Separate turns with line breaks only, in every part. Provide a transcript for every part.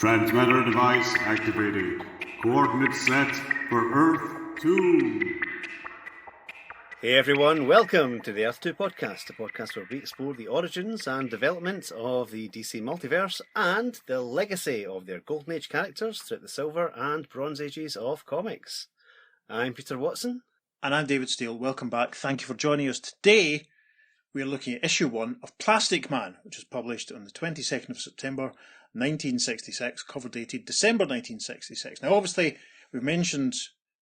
Transmitter device activated. Coordinates set for Earth 2.
Hey everyone, welcome to the Earth 2 podcast, a podcast where we explore the origins and development of the DC multiverse and the legacy of their Golden Age characters throughout the Silver and Bronze Ages of comics. I'm Peter Watson.
And I'm David Steele. Welcome back. Thank you for joining us. Today, we're looking at issue 1 of Plastic Man, which was published on the 22nd of September 1966, cover dated December 1966. Now, obviously, we've mentioned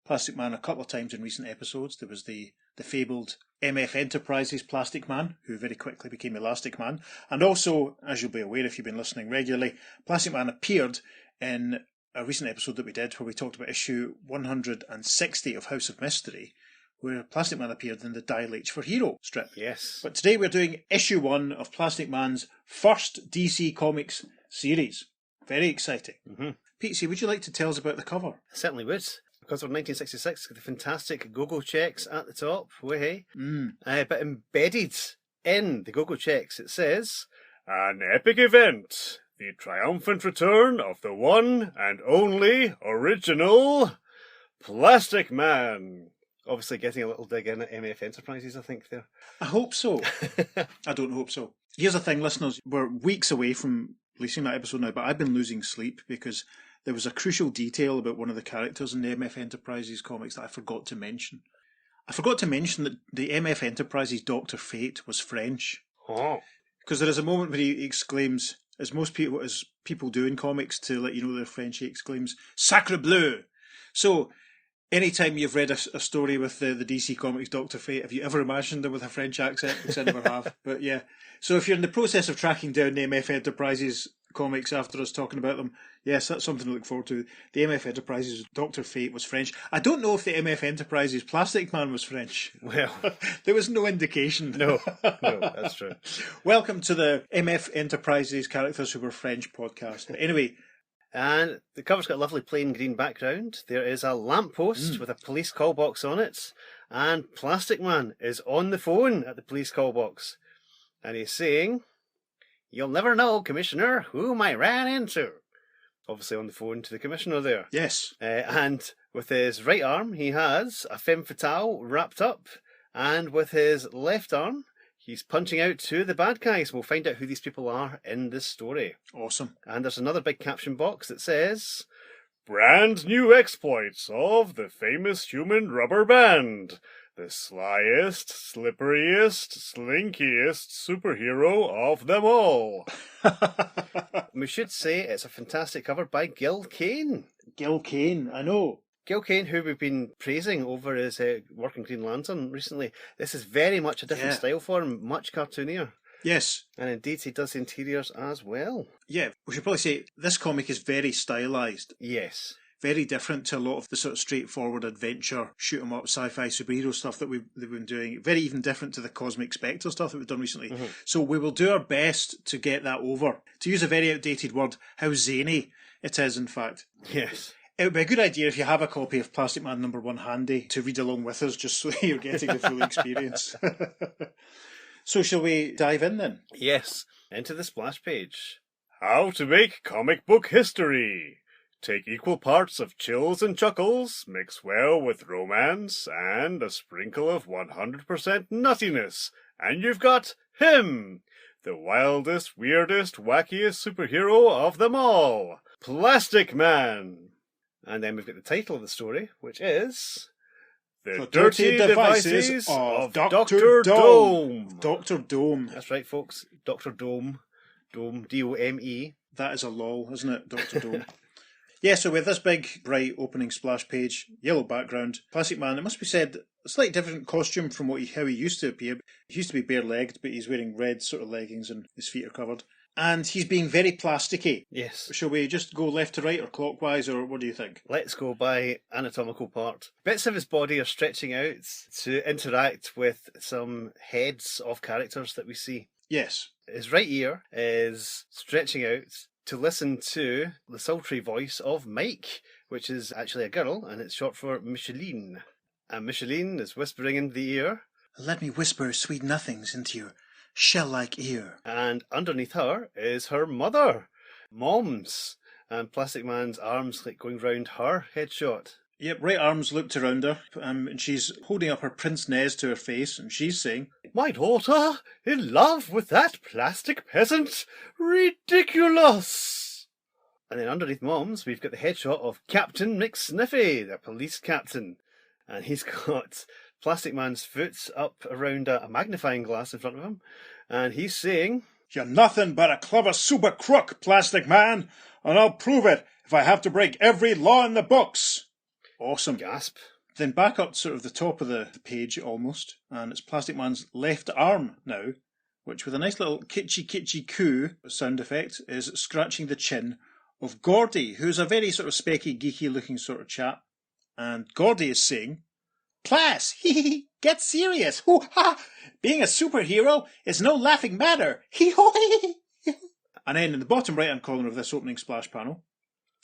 Plastic Man a couple of times in recent episodes. There was the fabled MF Enterprises Plastic Man, who very quickly became Elastic Man. And also, as you'll be aware if you've been listening regularly, Plastic Man appeared in a recent episode that we did where we talked about issue 160 of House of Mystery, where Plastic Man appeared in the Dial H for Hero strip.
Yes.
But today we're doing issue 1 of Plastic Man's first DC Comics series. Very exciting.
Mm-hmm.
Pete, would you like to tell us about the cover?
I certainly would. Because of 1966, the fantastic go-go checks at the top, way but embedded in the go-go checks, it says, "An epic event, the triumphant return of the one and only original Plastic Man." Obviously getting a little dig in at MF Enterprises, I think, there.
I hope so. I don't hope so. Here's the thing, listeners, we're weeks away from releasing that episode now, but I've been losing sleep because there was a crucial detail about one of the characters in the MF Enterprises comics that I forgot to mention. I forgot to mention that the MF Enterprises Dr. Fate was French.
Oh.
Because there is a moment where he exclaims, as people do in comics to let you know they're French, he exclaims, "Sacre bleu!" So, anytime you've read a story with the DC Comics Dr. Fate, have you ever imagined them with a French accent? Because I never have. But yeah. So if you're in the process of tracking down the MF Enterprises comics after us talking about them, yes, that's something to look forward to. The MF Enterprises Dr. Fate was French. I don't know if the MF Enterprises Plastic Man was French.
Well,
there was no indication.
No, that's true.
Welcome to the MF Enterprises Characters Who Were French podcast. But anyway...
And the cover's got a lovely plain green background. There is a lamppost with a police call box on it. And Plastic Man is on the phone at the police call box. And he's saying, "You'll never know, Commissioner, whom I ran into." Obviously on the phone to the Commissioner there.
Yes.
And with his right arm, he has a femme fatale wrapped up. And with his left arm, he's punching out to the bad guys. We'll find out who these people are in this story.
Awesome.
And there's another big caption box that says, "Brand new exploits of the famous human rubber band. The slyest, slipperiest, slinkiest superhero of them all." We should say it's a fantastic cover by Gil Kane.
Gil Kane, I know.
Gil Kane, who we've been praising over his work in Green Lantern recently. This is very much a different style for him, much cartoonier.
Yes.
And indeed, he does the interiors as well.
Yeah, we should probably say this comic is very stylised.
Yes.
Very different to a lot of the sort of straightforward adventure, shoot-'em-up, sci-fi superhero stuff that they've been doing. Very even different to the Cosmic Spectre stuff that we've done recently. Mm-hmm. So we will do our best to get that over. To use a very outdated word, how zany it is, in fact.
Yes.
It would be a good idea if you have a copy of Plastic Man #1 handy to read along with us, just so you're getting the full experience. So shall we dive in then?
Yes, into the splash page. "How to make comic book history. Take equal parts of chills and chuckles, mix well with romance, and a sprinkle of 100% nuttiness, and you've got him, the wildest, weirdest, wackiest superhero of them all, Plastic Man." And then we've got the title of the story, which is The Dirty Devices of Dr. Dome.
Dr. Dome.
That's right, folks. Dr. Dome. Dome. D-O-M-E.
That is a lol, isn't it, Dr. Dome? Yeah, so with this big, bright opening splash page, yellow background, Plastic Man, it must be said, a slightly different costume from how he used to appear. He used to be bare-legged, but he's wearing red sort of leggings and his feet are covered. And he's being very plasticky.
Yes.
Shall we just go left to right or clockwise, or what do you think?
Let's go by anatomical part. Bits of his body are stretching out to interact with some heads of characters that we see.
Yes.
His right ear is stretching out to listen to the sultry voice of Mike, which is actually a girl, and it's short for Micheline. And Micheline is whispering in the ear,
"Let me whisper sweet nothings into your shell-like ear."
And underneath her is her mother, Moms. and Plastic Man's arms like going round her headshot.
Yep, right arm's looped around her, and she's holding up her pince nez to her face, and she's saying,
My daughter, in love with that plastic peasant? Ridiculous! And then underneath Mom's, we've got the headshot of Captain McSniffy, the police captain. And he's got Plastic Man's foot up around a magnifying glass in front of him. And he's saying,
You're nothing but a clever super crook, Plastic Man, and I'll prove it if I have to break every law in the books. Awesome.
gasp.
Then back up to sort of the top of the page almost, and it's Plastic Man's left arm now, which with a nice little kitschy coo sound effect is scratching the chin of Gordy, who's a very sort of specky, geeky looking sort of chap. And Gordy is saying, Class, get serious. Hoo ha! Being a superhero is no laughing matter. Hee ho hee. And then in the bottom right hand corner of this opening splash panel,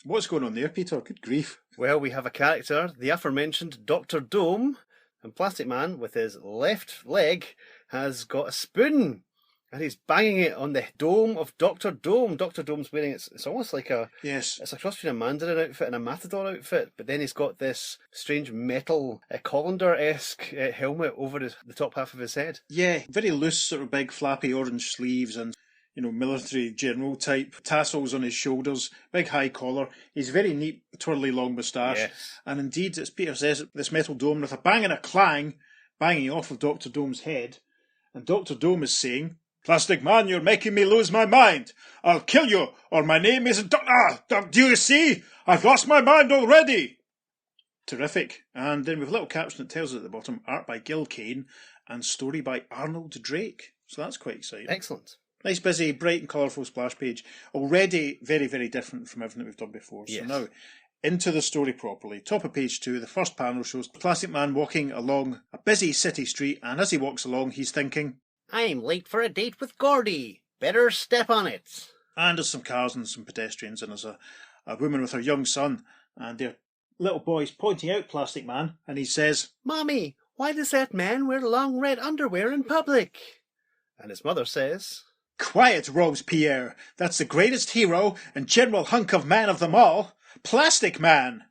what's going on there, Peter? Good grief.
Well, we have a character, the aforementioned Dr. Dome, and Plastic Man, with his left leg, has got a spoon, and he's banging it on the dome of Dr. Dome. Dr. Dome's wearing, it's almost like it's a cross between a Mandarin outfit and a Matador outfit, but then he's got this strange metal colander-esque helmet over the top half of his head.
Yeah, very loose, sort of big flappy orange sleeves and, military general type tassels on his shoulders, big high collar. He's very neat, twirly long moustache.
Yes.
And indeed, as Peter says, this metal dome with a bang and a clang banging off of Dr. Dome's head. And Dr. Dome is saying, Plastic Man, you're making me lose my mind. I'll kill you, or my name isn't do you see? I've lost my mind already. Terrific. And then with a little caption that tells us at the bottom, art by Gil Kane and story by Arnold Drake. So that's quite exciting.
Excellent.
Nice, busy, bright and colourful splash page. Already very, very different from everything that we've done before. So
Yes.
now, into the story properly. Top of page 2, the first panel shows Plastic Man walking along a busy city street, and as he walks along, he's thinking,
I'm late for a date with Gordy. Better step on it.
and there's some cars and some pedestrians, and there's a woman with her young son, and their little boy's pointing out Plastic Man, and he says,
Mommy, why does that man wear long red underwear in public? And his mother says,
Quiet, Robespierre. That's the greatest hero and general hunk of man of them all. Plastic Man.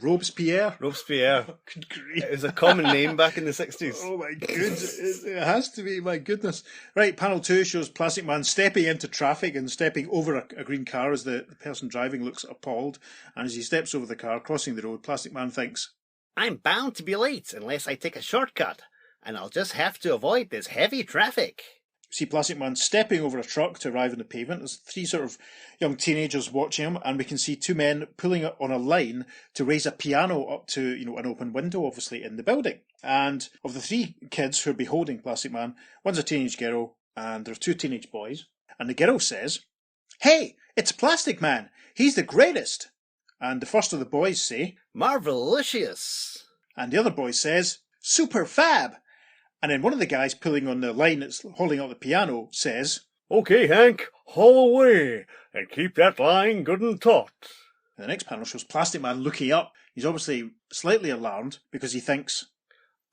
Robespierre?
Robespierre.
Good grief.
It was a common name back in the 60s.
Oh my goodness. It has to be, my goodness. Right, panel 2 shows Plastic Man stepping into traffic and stepping over a green car as the person driving looks appalled. And as he steps over the car, crossing the road, Plastic Man thinks,
I'm bound to be late unless I take a shortcut, and I'll just have to avoid this heavy traffic.
see Plastic Man stepping over a truck to arrive on the pavement. There's 3 sort of young teenagers watching him, and we can see 2 men pulling it on a line to raise a piano up to, an open window, obviously, in the building. And of the 3 kids who are beholding Plastic Man, one's a teenage girl, and there are 2 teenage boys. And the girl says, Hey, it's Plastic Man. He's the greatest. And the first of the boys say,
Marvelicious.
and the other boy says, Super fab. And then one of the guys pulling on the line that's holding up the piano says,
Okay, Hank, haul away, and keep that line good and taut.
And the next panel shows Plastic Man looking up. He's obviously slightly alarmed because he thinks,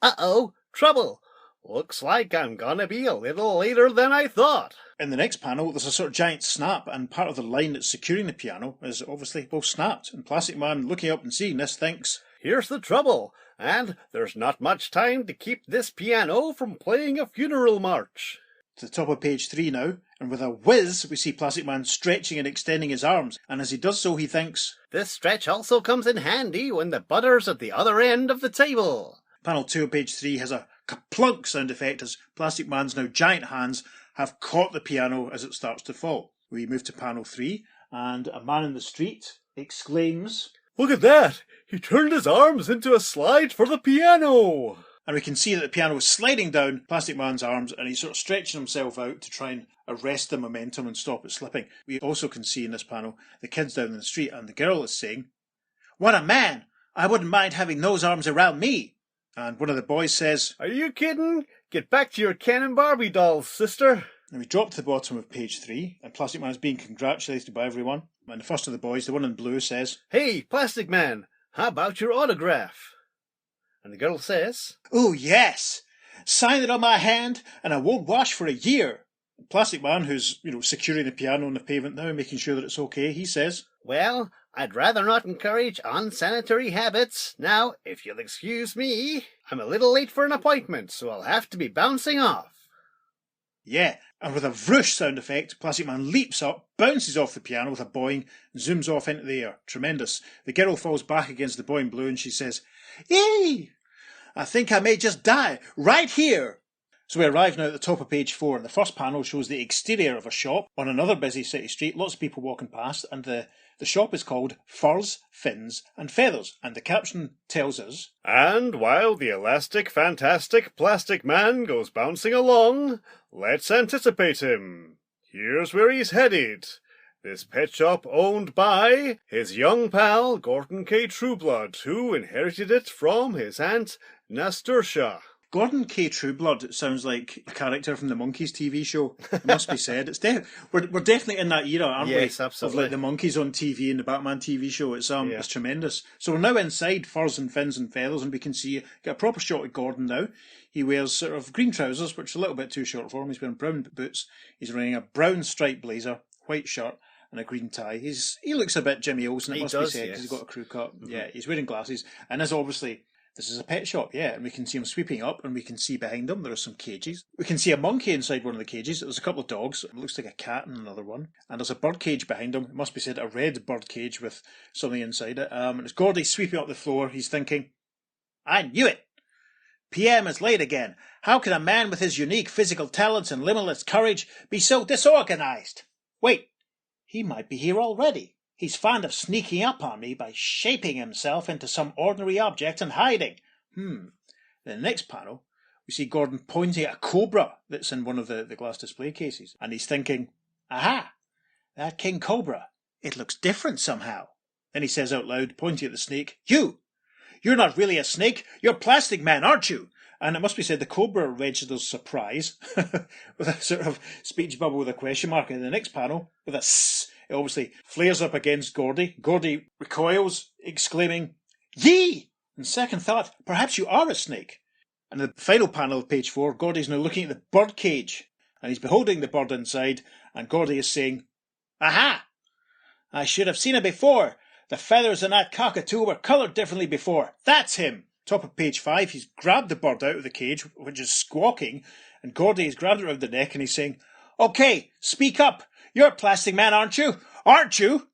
Uh-oh, trouble. Looks like I'm gonna be a little later than I thought.
in the next panel, there's a sort of giant snap, and part of the line that's securing the piano is obviously both snapped. And Plastic Man, looking up and seeing this, thinks,
Here's the trouble, and there's not much time to keep this piano from playing a funeral march.
to the top of page 3 now, and with a whiz, we see Plastic Man stretching and extending his arms. And as he does so, he thinks,
This stretch also comes in handy when the butter's at the other end of the table.
Panel 2 of page 3 has a kaplunk sound effect as Plastic Man's now giant hands have caught the piano as it starts to fall. We move to panel 3, and a man in the street exclaims,
Look at that! He turned his arms into a slide for the piano!
and we can see that the piano is sliding down Plastic Man's arms, and he's sort of stretching himself out to try and arrest the momentum and stop it slipping. We also can see in this panel the kids down in the street, and the girl is saying, What a man! I wouldn't mind having those arms around me. And one of the boys says,
Are you kidding? Get back to your Ken and Barbie dolls, sister.
and we drop to the bottom of page 3, and Plastic Man is being congratulated by everyone. And the first of the boys, the one in blue, says,
Hey, Plastic Man, how about your autograph? And the girl says,
Oh, yes! Sign it on my hand, and I won't wash for a year. Plastic Man, who's, securing the piano on the pavement now, making sure that it's okay, he says,
Well, I'd rather not encourage unsanitary habits. Now, if you'll excuse me, I'm a little late for an appointment, so I'll have to be bouncing off.
Yeah, and with a vroosh sound effect, Plastic Man leaps up, bounces off the piano with a boing, and zooms off into the air. Tremendous. The girl falls back against the boing blue and she says, Yay! I think I may just die right here. So we arrive now at the top of page 4, and the first panel shows the exterior of a shop on another busy city street, lots of people walking past, and the shop is called Furs, Fins and Feathers, and the caption tells us,
And while the elastic, fantastic Plastic Man goes bouncing along, let's anticipate him. Here's where he's headed. This pet shop owned by his young pal, Gordon K. Trueblood, who inherited it from his aunt, Nasturtia.
Gordon K. Trueblood sounds like a character from the Monkees TV show. It must be said. We're definitely in that era, aren't we?
Yes, absolutely.
Of like the Monkees on TV and the Batman TV show. It's tremendous. So we're now inside Furs and Fins and Feathers, and we can get a proper shot of Gordon now. He wears sort of green trousers, which are a little bit too short for him. He's wearing brown boots. He's wearing a brown striped blazer, white shirt, and a green tie. He looks a bit Jimmy Olsen, it must be said, because he's got a crew cut. Mm-hmm. Yeah, he's wearing glasses, and this is a pet shop, yeah, and we can see him sweeping up, and we can see behind him there are some cages. We can see a monkey inside one of the cages. There's a couple of dogs. It looks like a cat in another one. And there's a bird cage behind him. It must be said, a red bird cage with something inside it. And it's Gordy sweeping up the floor. He's thinking, I knew it! PM is late again. How can a man with his unique physical talents and limitless courage be so disorganized? Wait, he might be here already. He's fond of sneaking up on me by shaping himself into some ordinary object and hiding. In the next panel, we see Gordon pointing at a cobra that's in one of the glass display cases. And he's thinking, aha, that king cobra, it looks different somehow. Then he says out loud, pointing at the snake, You're not really a snake, you're Plastic Man, aren't you? And it must be said the cobra registers surprise with a sort of speech bubble with a question mark. And in the next panel, with a s, it obviously flares up against Gordy. Gordy recoils, exclaiming, Yee! On second thought, perhaps you are a snake. And in the final panel of page 4, Gordy's now looking at the bird cage, and he's beholding the bird inside, and Gordy is saying, Aha! I should have seen it before. The feathers in that cockatoo were coloured differently before. That's him! Top of page 5, he's grabbed the bird out of the cage, which is squawking, and Gordy has grabbed it around the neck, and he's saying, Okay, speak up! You're Plastic Man, aren't you? Aren't you?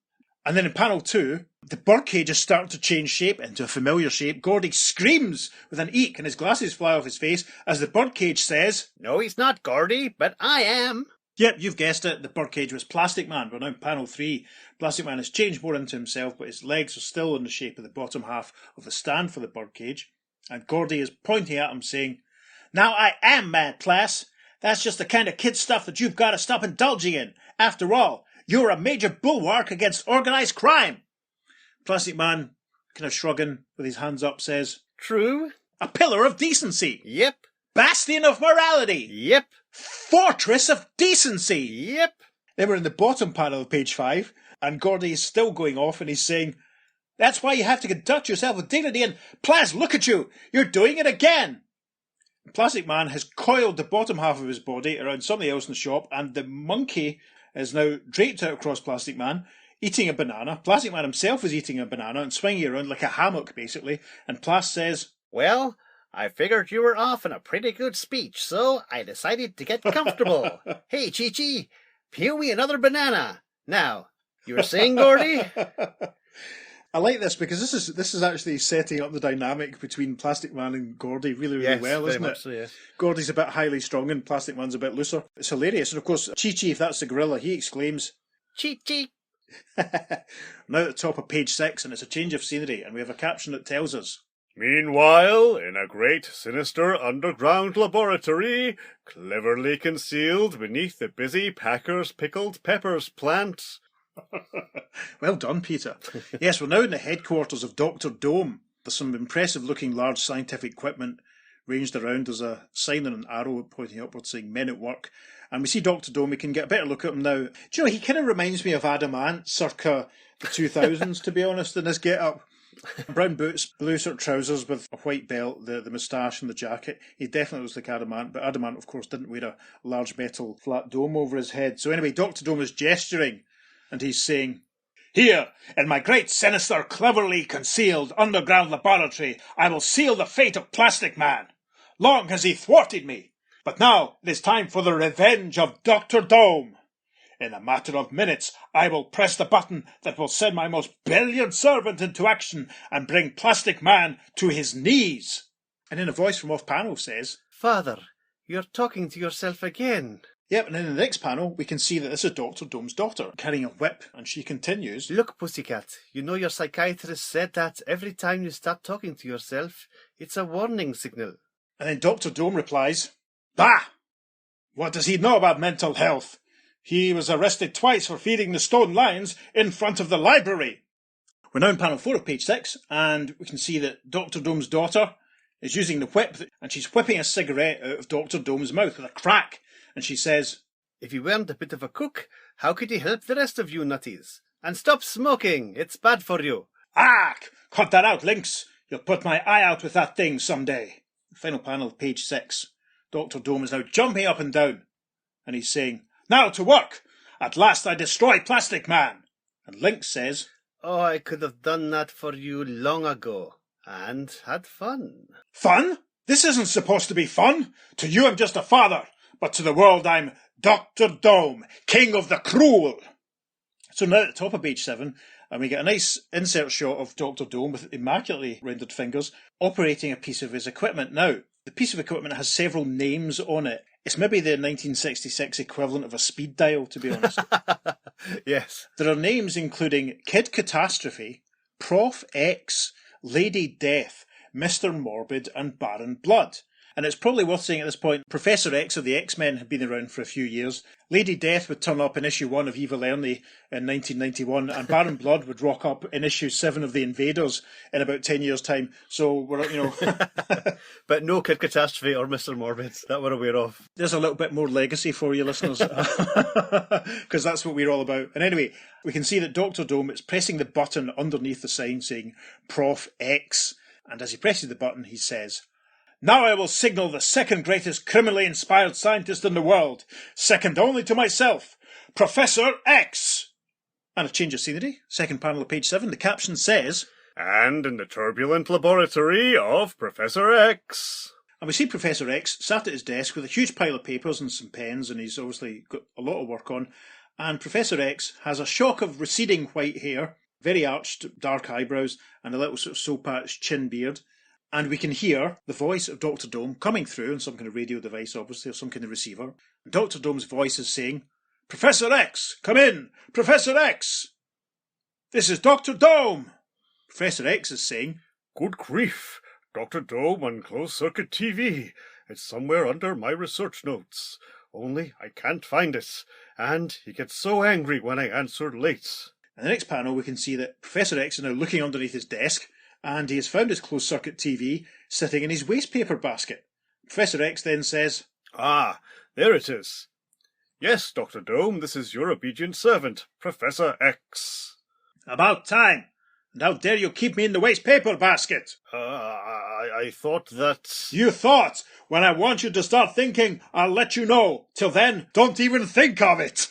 And then in panel 2, the birdcage is starting to change shape into a familiar shape. Gordy screams with an eek and his glasses fly off his face as the birdcage says,
No, he's not Gordy, but I am.
Yep, you've guessed it. The birdcage was Plastic Man. We're now in panel 3. Plastic Man has changed more into himself, but his legs are still in the shape of the bottom half of the stand for the birdcage. And Gordy is pointing at him saying, Now I am mad, Plas. That's just the kind of kid stuff that you've got to stop indulging in. After all, you're a major bulwark against organised crime. Plastic Man, kind of shrugging with his hands up, says,
True.
A pillar of decency.
Yep.
Bastion of morality.
Yep.
Fortress of decency.
Yep.
Then we're in the bottom panel of page 5, and Gordy is still going off and he's saying, That's why you have to conduct yourself with dignity, and Plas, look at you. You're doing it again. Plastic Man has coiled the bottom half of his body around something else in the shop, and the monkey is now draped out across Plastic Man, eating a banana. Plastic Man himself is eating a banana and swinging around like a hammock, basically. And Plas says,
Well, I figured you were off in a pretty good speech, so I decided to get comfortable. Hey, Chi-Chi, peel me another banana. Now, you were saying, Gordy?
I like this because this is actually setting up the dynamic between Plastic Man and Gordy really well, isn't it?
So, yes.
Gordy's a bit highly strung and Plastic Man's a bit looser. It's hilarious. And of course, Chi-Chi, if that's the gorilla, he exclaims,
Chi-Chi.
Now at the top of page 6, and it's a change of scenery, and we have a caption that tells us,
Meanwhile, in a great sinister underground laboratory, cleverly concealed beneath the busy Packer's pickled peppers plant.
Well done, Peter. Yes, we're now in the headquarters of Dr. Dome. There's some impressive looking large scientific equipment ranged around. There's a sign and an arrow pointing upwards saying men at work. And we see Dr. Dome. We can get a better look at him now. Do you know, he kind of reminds me of Adam Ant circa the 2000s, to be honest, in this get-up. Brown boots, blue sort of trousers with a white belt, the moustache and the jacket. He definitely looks like Adamant, but Adamant, of course, didn't wear a large metal flat dome over his head. So anyway, Dr. Dome is gesturing, and he's saying, "Here, in my great, sinister, cleverly concealed underground laboratory, I will seal the fate of Plastic Man. Long has he thwarted me, but now it is time for the revenge of Dr. Dome. In a matter of minutes, I will press the button that will send my most brilliant servant into action and bring Plastic Man to his knees." And then a voice from off panel says,
"Father, you're talking to yourself again."
Yep, and in the next panel, we can see that this is Dr. Dome's daughter, carrying a whip, and she continues,
"Look, pussycat, you know your psychiatrist said that every time you start talking to yourself, it's a warning signal."
And then Dr. Dome replies, "Bah! What does he know about mental health? He was arrested twice for feeding the stone lions in front of the library." We're now in panel 4 of page 6, and we can see that Dr. Dome's daughter is using the whip, and she's whipping a cigarette out of Dr. Dome's mouth with a crack, and she says,
"If you weren't a bit of a cook, how could you help the rest of you nutties? And stop smoking, it's bad for you."
"Ah, cut that out, Lynx. You'll put my eye out with that thing someday." Final panel of page 6. Dr. Dome is now jumping up and down, and he's saying, "Now to work! At last I destroy Plastic Man." And Lynx says,
"Oh, I could have done that for you long ago, and had fun."
"Fun? This isn't supposed to be fun. To you I'm just a father, but to the world I'm Dr. Dome, King of the Cruel." So now at the top of page 7, and we get a nice insert shot of Dr. Dome with immaculately rendered fingers operating a piece of his equipment. Now, the piece of equipment has several names on it. It's maybe the 1966 equivalent of a speed dial, to be honest.
Yes.
There are names including Kid Catastrophe, Prof X, Lady Death, Mr. Morbid, and Baron Blood. And it's probably worth saying at this point, Professor X of the X-Men had been around for a few years. Lady Death would turn up in issue 1 of Evil Ernie in 1991, and Baron Blood would rock up in issue 7 of The Invaders in about 10 years' time. So we're,
But no Kid Catastrophe or Mr. Morbid that we're aware of.
There's a little bit more legacy for you, listeners, because that's what we're all about. And anyway, we can see that Dr. Dome is pressing the button underneath the sign saying Prof X. And as he presses the button, he says, "Now I will signal the second greatest criminally inspired scientist in the world, second only to myself, Professor X." And a change of scenery. Second panel of page 7, the caption says,
"And in the turbulent laboratory of Professor X."
And we see Professor X sat at his desk with a huge pile of papers and some pens, and he's obviously got a lot of work on. And Professor X has a shock of receding white hair, very arched dark eyebrows, and a little sort of soap-patched chin beard. And we can hear the voice of Dr. Dome coming through on some kind of radio device, obviously, or some kind of receiver. And Dr. Dome's voice is saying, "Professor X, come in! Professor X! This is Dr. Dome!" Professor X is saying,
"Good grief, Dr. Dome on closed-circuit TV. It's somewhere under my research notes. Only I can't find it, and he gets so angry when I answer late."
In the next panel, we can see that Professor X is now looking underneath his desk, and he has found his closed-circuit TV sitting in his wastepaper basket. Professor X then says,
"Ah, there it is. Yes, Dr. Dome, this is your obedient servant, Professor X."
"About time! And how dare you keep me in the wastepaper basket?"
I thought that..."
"You thought! When I want you to start thinking, I'll let you know. Till then, don't even think of it!"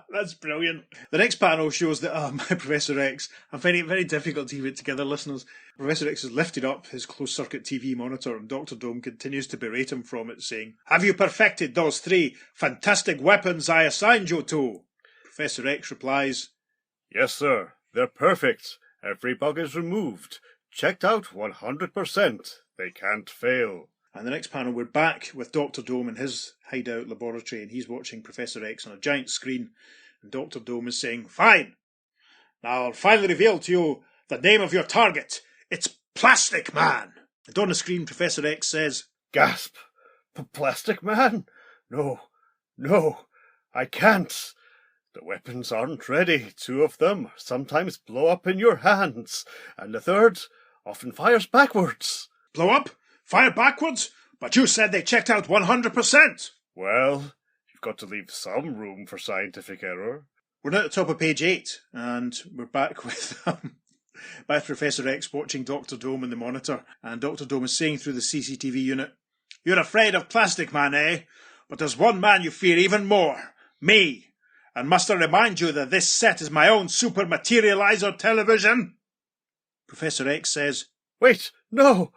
That's brilliant. The next panel shows that my Professor X, I'm finding it very difficult to keep it together, listeners. Professor X has lifted up his closed-circuit TV monitor, and Dr. Dome continues to berate him from it, saying, "Have you perfected those 3 fantastic weapons I assigned you to?" Professor X replies,
"Yes, sir. They're perfect. Every bug is removed. Checked out 100%. They can't fail."
And the next panel, we're back with Dr. Dome in his hideout laboratory, and he's watching Professor X on a giant screen. And Dr. Dome is saying, "Fine! Now I'll finally reveal to you the name of your target. It's Plastic Man!" And on the screen, Professor X says,
"Gasp! Plastic Man? No, I can't. The weapons aren't ready. 2 of them sometimes blow up in your hands, and the third often fires backwards."
"Blow up? Fire backwards? But you said they checked out 100%.
Well, you've got to leave some room for scientific error.
We're now at the top of page 8, and we're back with by Professor X watching Dr. Dome in the monitor, and Dr. Dome is saying through the CCTV unit, "You're afraid of Plastic Man, eh? But there's one man you fear even more. Me. And must I remind you that this set is my own super materializer television?" Professor X says,
Wait, no!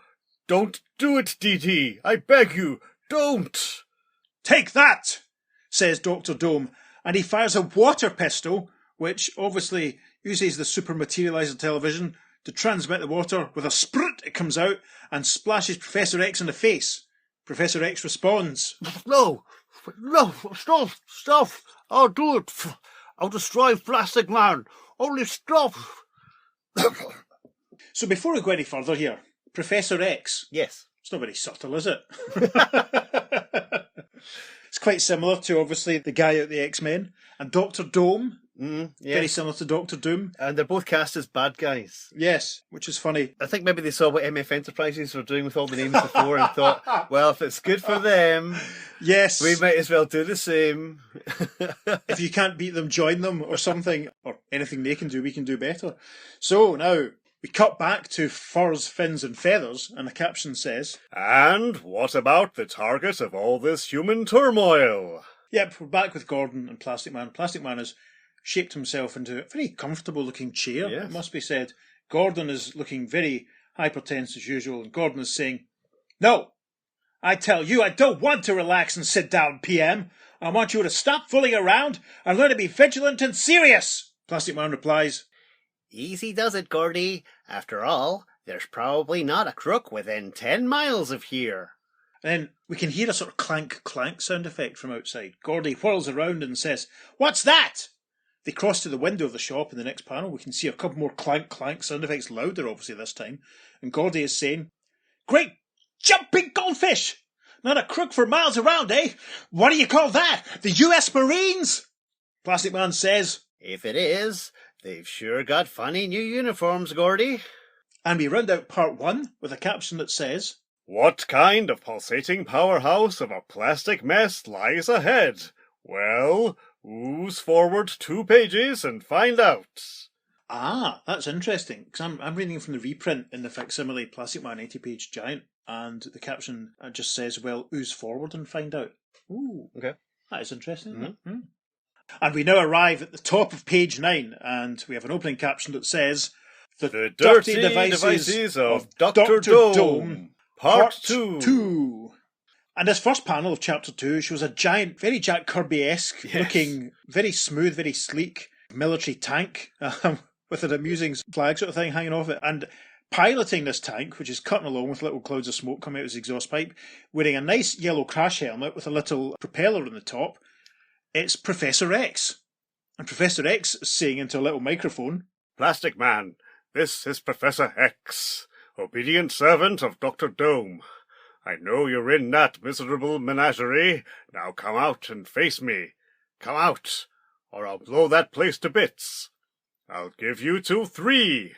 Don't do it, DD! I beg you, don't!
"Take that!" says Dr. Dome, and he fires a water pistol, which obviously uses the super materializer television to transmit the water. With a sprut, it comes out and splashes Professor X in the face. Professor X responds,
No, stop, I'll do it. I'll destroy Plastic Man. Only stop.
So before we go any further here, Professor X,
Yes.
it's not very subtle, is it? It's quite similar to, obviously, the guy out the X-Men. And Dr. Dome,
Yes.
very similar to Dr. Doom.
And they're both cast as bad guys.
Yes, which is funny.
I think maybe they saw what MF Enterprises were doing with all the names before and thought, well, if it's good for them,
Yes,
we might as well do the same.
if you can't beat them, join them or something. Or anything they can do, we can do better. So now, we cut back to furs, fins and feathers, and the caption says,
And what about the target of all this human turmoil?
yep, we're back with Gordon and Plastic Man. Plastic Man has shaped himself into a very comfortable looking chair,
Yes.
it must be said. Gordon is looking very hypertense as usual, and Gordon is saying, "No, I tell you, I don't want to relax and sit down, PM. I want you to stop fooling around and learn to be vigilant and serious." Plastic Man replies,
Easy does it, Gordy. After all, there's probably not a crook within 10 miles of here.
and then we can hear a sort of clank sound effect from outside. Gordy whirls around and says, "What's that?" They cross to the window of the shop in the next panel. We can see a couple more clank sound effects, louder obviously this time. And Gordy is saying, "Great jumping goldfish! Not a crook for miles around, eh? What do you call that? The US Marines?" Plastic Man says,
If it is, they've sure got funny new uniforms, Gordy.
and we round out part one with a caption that says,
What kind of pulsating powerhouse of a plastic mess lies ahead? Well, ooze forward 2 pages and find out.
"Ah, that's interesting, because I'm reading from the reprint in the facsimile Plastic Man 80-page giant, and the caption just says, well, ooze forward and find out." Ooh,
Okay.
that is interesting, isn't it? Mm. And we now arrive at the top of page 9, and we have an opening caption that says,
The dirty devices of Dr. Dome, Part 2.
2. And this first panel of Chapter 2 shows a giant, very Jack Kirby-esque
Yes.
looking, very smooth, very sleek military tank with an amusing flag sort of thing hanging off it. And piloting this tank, which is cutting along with little clouds of smoke coming out of his exhaust pipe, wearing a nice yellow crash helmet with a little propeller on the top, it's Professor X. And Professor X is saying into a little microphone,
Plastic Man, this is Professor X, obedient servant of Dr. Dome. I know you're in that miserable menagerie. Now come out and face me. Come out, or I'll blow that place to bits. I'll give you till 3.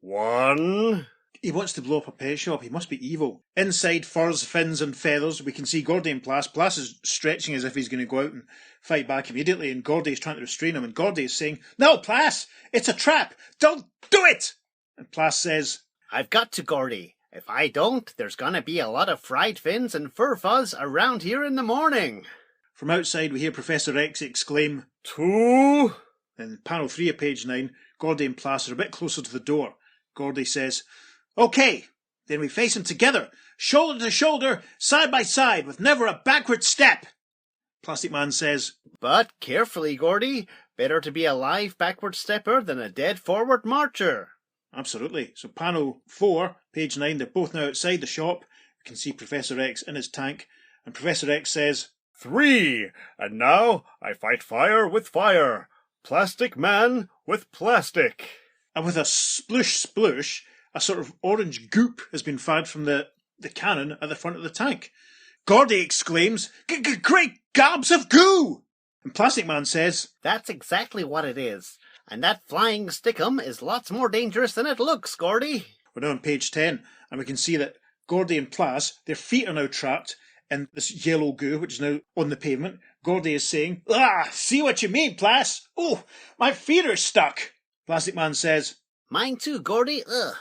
1.
he wants to blow up a pet shop. He must be evil. Inside furs, fins and feathers, we can see Gordy and Plas. Plas is stretching as if he's going to go out and fight back immediately, and Gordy is trying to restrain him, and Gordy is saying, "No, Plas, it's a trap. Don't do it." And Plas says,
I've got to, Gordy. If I don't, there's gonna be a lot of fried fins and fur fuzz around here in the morning.
from outside we hear Professor X exclaim,
2.
in panel 3 of page 9, Gordy and Plas are a bit closer to the door. Gordy says, "Okay, then we face him together, shoulder to shoulder, side by side, with never a backward step." Plastic Man says,
But carefully, Gordy. Better to be a live backward stepper than a dead forward marcher.
absolutely. So panel 4, page 9, they're both now outside the shop. We can see Professor X in his tank, and Professor X says,
3. And now I fight fire with fire. Plastic Man with plastic.
and with a sploosh, a sort of orange goop has been fired from the cannon at the front of the tank. Gordy exclaims, "Great gobs of goo!" And Plastic Man says,
That's exactly what it is. And that flying stickum is lots more dangerous than it looks, Gordy.
we're now on page 10, and we can see that Gordy and Plas, their feet are now trapped in this yellow goo, which is now on the pavement. Gordy is saying, "Ah, see what you mean, Plas. Oh, my feet are stuck." Plastic Man says,
Mine too, Gordy. Ugh.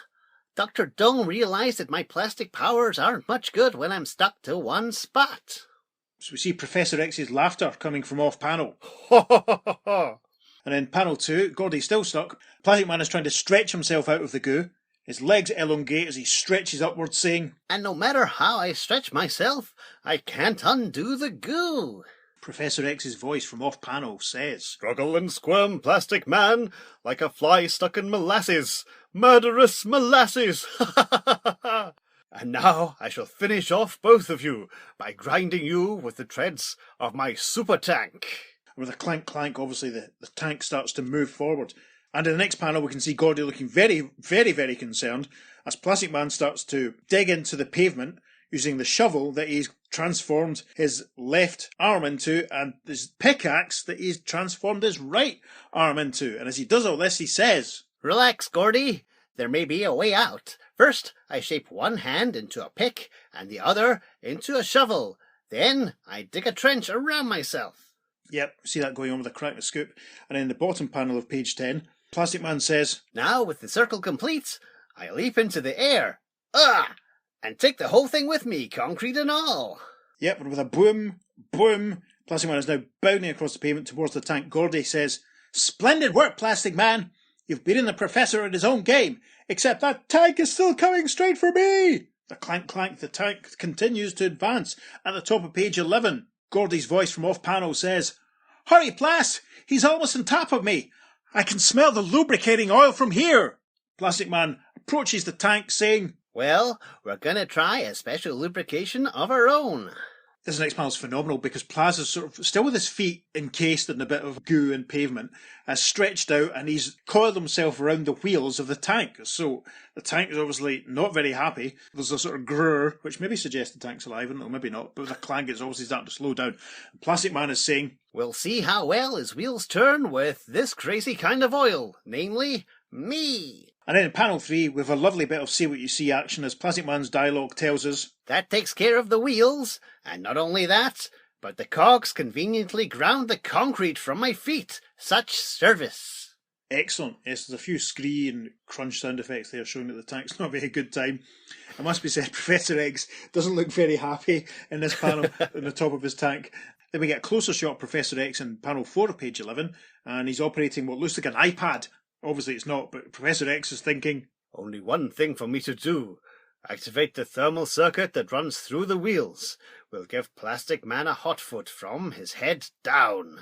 Dr. Dome realized that my plastic powers aren't much good when I'm stuck to one spot.
So we see Professor X's laughter coming from off panel.
Ha ha ha ha ha!
And in panel 2, Gordy's still stuck. Plastic Man is trying to stretch himself out of the goo. His legs elongate as he stretches upwards, saying,
And no matter how I stretch myself, I can't undo the goo.
Professor X's voice from off panel says,
Struggle and squirm, Plastic Man, like a fly stuck in molasses. Murderous molasses! Ha ha ha ha ha! And now I shall finish off both of you by grinding you with the treads of my super tank.
With a clank clank, obviously the tank starts to move forward. And in the next panel we can see Gordy looking very, very, very concerned as Plastic Man starts to dig into the pavement using the shovel that he's transformed his left arm into and his pickaxe that he's transformed his right arm into. And as he does all this, he says,
Relax, Gordy. There may be a way out. First, I shape one hand into a pick and the other into a shovel. Then I dig a trench around myself.
Yep, see that going on with a crack and a scoop. And in the bottom panel of page 10, Plastic Man says,
Now, with the circle complete, I leap into the air. And take the whole thing with me, concrete and all.
Yep, and with a boom, boom, Plastic Man is now bounding across the pavement towards the tank. Gordy says, Splendid work, Plastic Man. You've beaten the Professor at his own game, except that tank is still coming straight for me. The clank clank, the tank continues to advance. At the top of page 11, Gordy's voice from off panel says, Hurry, Plas! He's almost on top of me. I can smell the lubricating oil from here. Plastic Man approaches the tank saying,
Well, we're going to try a special lubrication of our own.
This next panel is phenomenal because Plaz is sort of still with his feet encased in a bit of goo and pavement, has stretched out and he's coiled himself around the wheels of the tank. So the tank is obviously not very happy. There's a sort of grrr, which maybe suggests the tank's alive, or maybe not, but the clank is obviously starting to slow down. And Plastic Man is saying,
We'll see how well his wheels turn with this crazy kind of oil, namely, me.
And then in panel 3, we have a lovely bit of say what you see action as Plastic Man's dialogue tells us,
That takes care of the wheels, and not only that, but the cogs conveniently ground the concrete from my feet. Such service.
Excellent. Yes, there's a few scree and crunch sound effects there showing that the tank's not a very good time. It must be said, Professor X doesn't look very happy in this panel on the top of his tank. Then we get a closer shot of Professor X in panel 4 of page 11, and he's operating what looks like an iPad. Obviously it's not, but Professor X is thinking,
Only one thing for me to do. Activate the thermal circuit that runs through the wheels. We'll give Plastic Man a hot foot from his head down.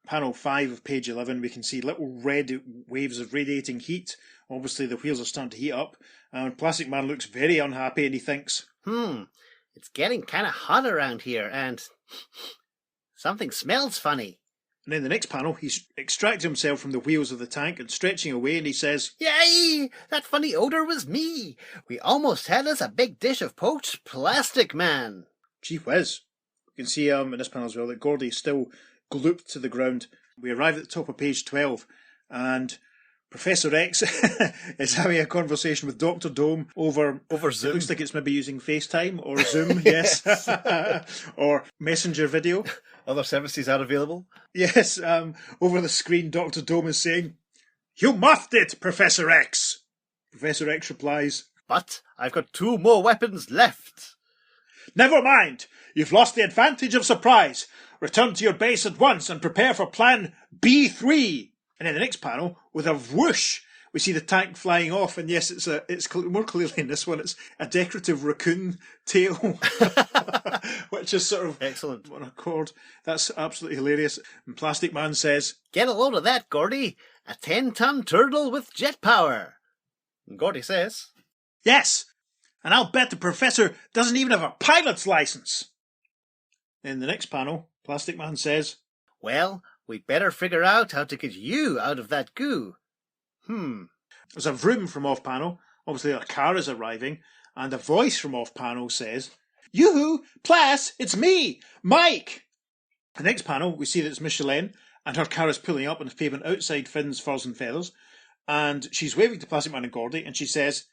Panel 5 of page 11, we can see little red waves of radiating heat. Obviously the wheels are starting to heat up, and Plastic Man looks very unhappy and he thinks,
It's getting kind of hot around here, and something smells funny.
And in the next panel, he's extracted himself from the wheels of the tank and stretching away, and he says,
Yay! That funny odour was me. We almost had us a big dish of poached Plastic Man.
Gee whiz. You can see in this panel as well that Gordy is still glooped to the ground. We arrive at the top of page 12, and Professor X is having a conversation with Dr. Dome over
Zoom.
It looks like it's maybe using FaceTime or Zoom, yes, or Messenger video.
Other services are available.
Yes, over the screen, Dr. Dome is saying, You muffed it, Professor X! Professor X replies,
But I've got 2 more weapons left.
Never mind! You've lost the advantage of surprise. Return to your base at once and prepare for plan B3. And in the next panel, with a whoosh, we see the tank flying off. And yes, it's more clearly in this one, it's a decorative raccoon tail, which is sort of
Excellent.
on a cord. That's absolutely hilarious. And Plastic Man says,
Get a load of that, Gordy. A 10-ton turtle with jet power.
And Gordy says,
Yes! And I'll bet the Professor doesn't even have a pilot's license. In the next panel, Plastic Man says,
Well, we'd better figure out how to get you out of that goo.
There's a vroom from off panel. Obviously a car is arriving. And a voice from off panel says, Yoo-hoo! Plas, it's me, Mike! The next panel, we see that it's Michelin, and her car is pulling up on the pavement outside Finn's Furs and Feathers. And she's waving to Plastic Man and Gordy, and she says,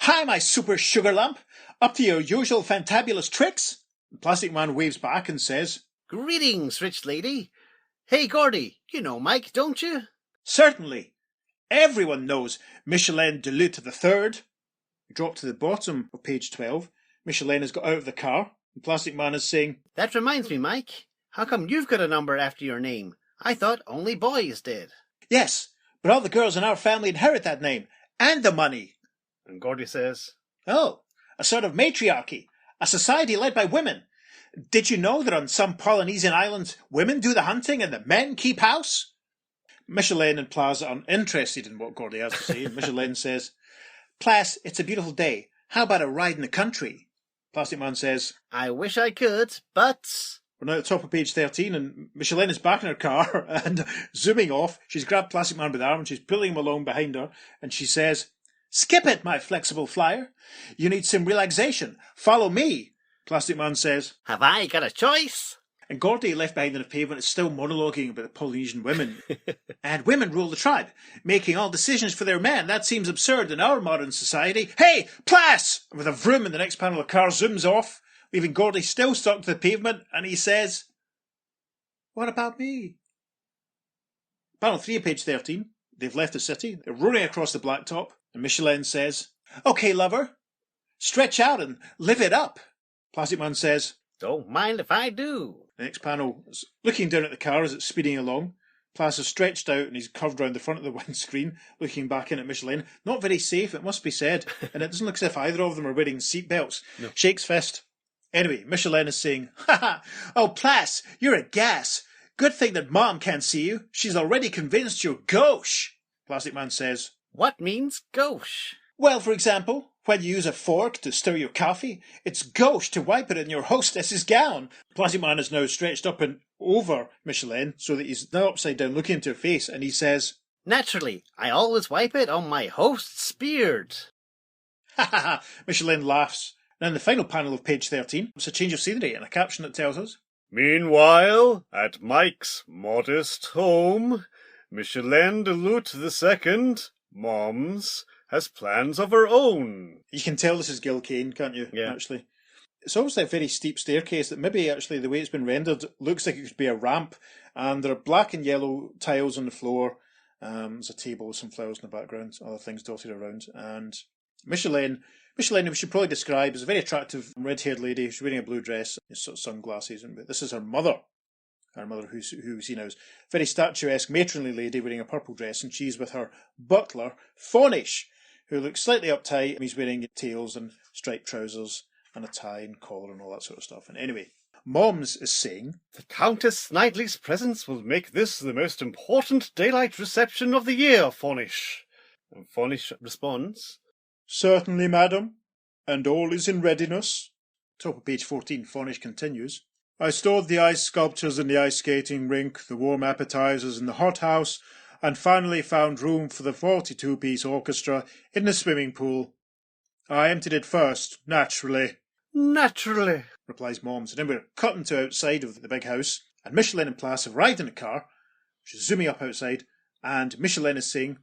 Hi, my super sugar lump! Up to your usual fantabulous tricks? And Plastic Man waves back and says,
Greetings, rich lady. Hey, Gordy, you know Mike, don't you?
Certainly. Everyone knows Michelin de Lutte III. We drop to the bottom of page 12. Michelin has got out of the car. And Plastic Man is saying,
That reminds me, Mike. How come you've got a number after your name? I thought only boys did.
Yes, but all the girls in our family inherit that name. And the money.
And Gordy says,
Oh, a sort of matriarchy. A society led by women. Did you know that on some Polynesian islands, women do the hunting and the men keep house? Michelin and Plas are uninterested in what Gordy has to say. And Michelin says, Plas, it's a beautiful day. How about a ride in the country? Plastic Man says,
I wish I could, but...
We're now at the top of page 13, and Michelin is back in her car, and zooming off, she's grabbed Plastic Man by the arm, and she's pulling him along behind her, and she says, Skip it, my flexible flyer. You need some relaxation. Follow me. Plastic Man says,
Have I got a choice?
And Gordy, left behind on the pavement, is still monologuing about the Polynesian women. And women rule the tribe, making all decisions for their men. That seems absurd in our modern society. Hey, Plas! And with a vroom in the next panel, the car zooms off, leaving Gordy still stuck to the pavement, and he says, What about me? Panel 3 of page 13. They've left the city. They're running across the blacktop, and Michelin says, Okay, lover, stretch out and live it up. Plastic Man says,
Don't mind if I do.
The next panel is looking down at the car as it's speeding along. Plas is stretched out and he's curved round the front of the windscreen, looking back in at Michelin. Not very safe, it must be said. And it doesn't look as if either of them are wearing seatbelts.
No.
Shakes fist. Anyway, Michelin is saying, Ha ha! Oh, Plas, you're a gas. Good thing that Mom can't see you. She's already convinced you're gauche. Plastic Man says,
What means gauche?
Well, for example, when you use a fork to stir your coffee, it's gauche to wipe it in your hostess's gown. Plastic Man is now stretched up and over Michelin, so that he's now upside down looking into her face, and he says,
Naturally, I always wipe it on my host's beard.
Ha ha ha! Michelin laughs. Now in the final panel of page 13, it's a change of scenery and a caption that tells us,
Meanwhile, at Mike's modest home, Michelin de Lutte II, Moms, has plans of her own.
You can tell this is Gil Kane, can't you,
Yeah.
actually? It's obviously a very steep staircase that maybe actually the way it's been rendered looks like it could be a ramp, and there are black and yellow tiles on the floor. There's a table with some flowers in the background, other things dotted around, and Michelin, we should probably describe as a very attractive red-haired lady. She's wearing a blue dress, sort of sunglasses, and this is her mother. Her mother, who we see now, is a very statuesque, matronly lady wearing a purple dress, and she's with her butler, Fonish, who looks slightly uptight. He's wearing tails and striped trousers and a tie and collar and all that sort of stuff. And anyway, Moms is saying,
The Countess Knightley's presence will make this the most important daylight reception of the year, Fonish. And Fonish responds,
Certainly, madam, and all is in readiness. Top of page 14, Fonish continues, I stored the ice sculptures in the ice skating rink, the warm appetizers in the hothouse, and finally found room for the 42-piece orchestra in the swimming pool. I emptied it first, naturally,
Naturally.
replies Moms. And then we're cutting to outside of the big house, and Michelin and Plas have arrived in a car, which is zooming up outside, and Michelin is saying,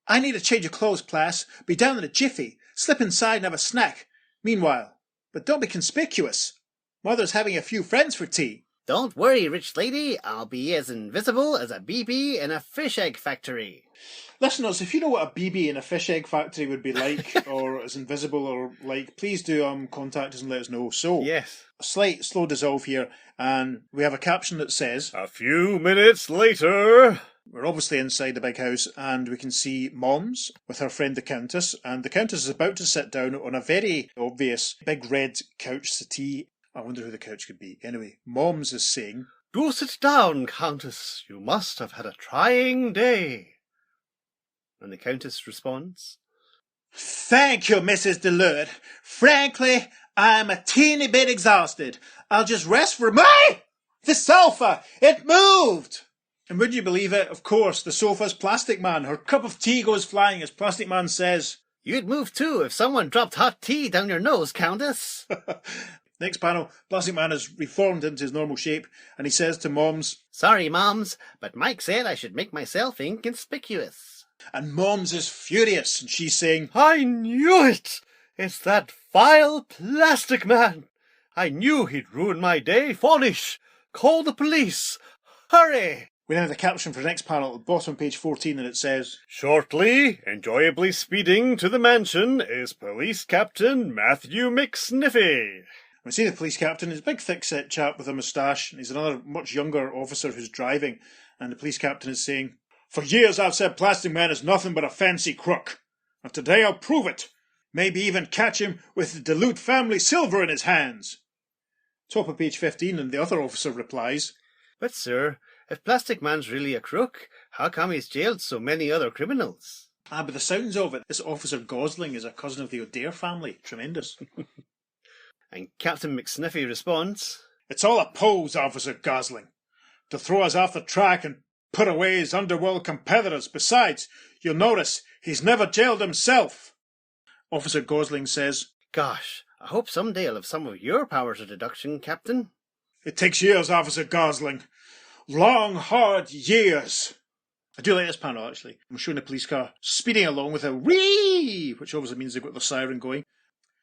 I need a change of clothes, Plas. Be down in a jiffy. Slip inside and have a snack. Meanwhile, but don't be conspicuous. Mother's having a few friends for tea.
Don't worry, rich lady. I'll be as invisible as a BB in a fish egg factory.
Listeners, if you know what a BB in a fish egg factory would be like, or as invisible or like, please do contact us and let us know. So,
Yes.
a slight slow dissolve here, and we have a caption that says,
A few minutes later.
we're obviously inside the big house, and we can see Moms with her friend the Countess, and the Countess is about to sit down on a very obvious big red couch settee. I wonder who the couch could be. Anyway, Moms is saying,
Do sit down, Countess. You must have had a trying day. And the Countess responds,
Thank you, Mrs. Delurde. Frankly, I'm a teeny bit exhausted. I'll just rest for me. The sofa! It moved! And would you believe it? Of course, the sofa's Plastic Man. Her cup of tea goes flying as Plastic Man says,
You'd move too if someone dropped hot tea down your nose, Countess.
Next panel, Plastic Man has reformed into his normal shape, and he says to Moms,
Sorry, Moms, but Mike said I should make myself inconspicuous.
and Moms is furious, and she's saying,
I knew it! It's that vile plastic man! I knew he'd ruin my day. Fonish! Call the police! Hurry!
We now have the caption for the next panel at the bottom, page 14, and it says,
Shortly, enjoyably speeding to the mansion is Police Captain Matthew McSniffy.
We see the police captain is a big thick-set chap with a moustache, and he's another much younger officer who's driving, and the police captain is saying, "For years I've said Plastic Man is nothing but a fancy crook, and today I'll prove it. Maybe even catch him with the Dilute family silver in his hands." Top of page 15, and the other officer replies,
But, sir, if Plastic Man's really a crook, how come he's jailed so many other criminals?
but the sounds of it, this Officer Gosling is a cousin of the O'Dare family. Tremendous.
And Captain McSniffy responds,
"It's all a pose, Officer Gosling, to throw us off the track and put away his underworld competitors. Besides, you'll notice he's never jailed himself." Officer Gosling says,
Gosh, I hope someday I'll have some of your powers of deduction, Captain.
"It takes years, Officer Gosling. Long, hard years." I do like this panel, actually. I'm showing a police car speeding along with a whee, which obviously means they've got the siren going.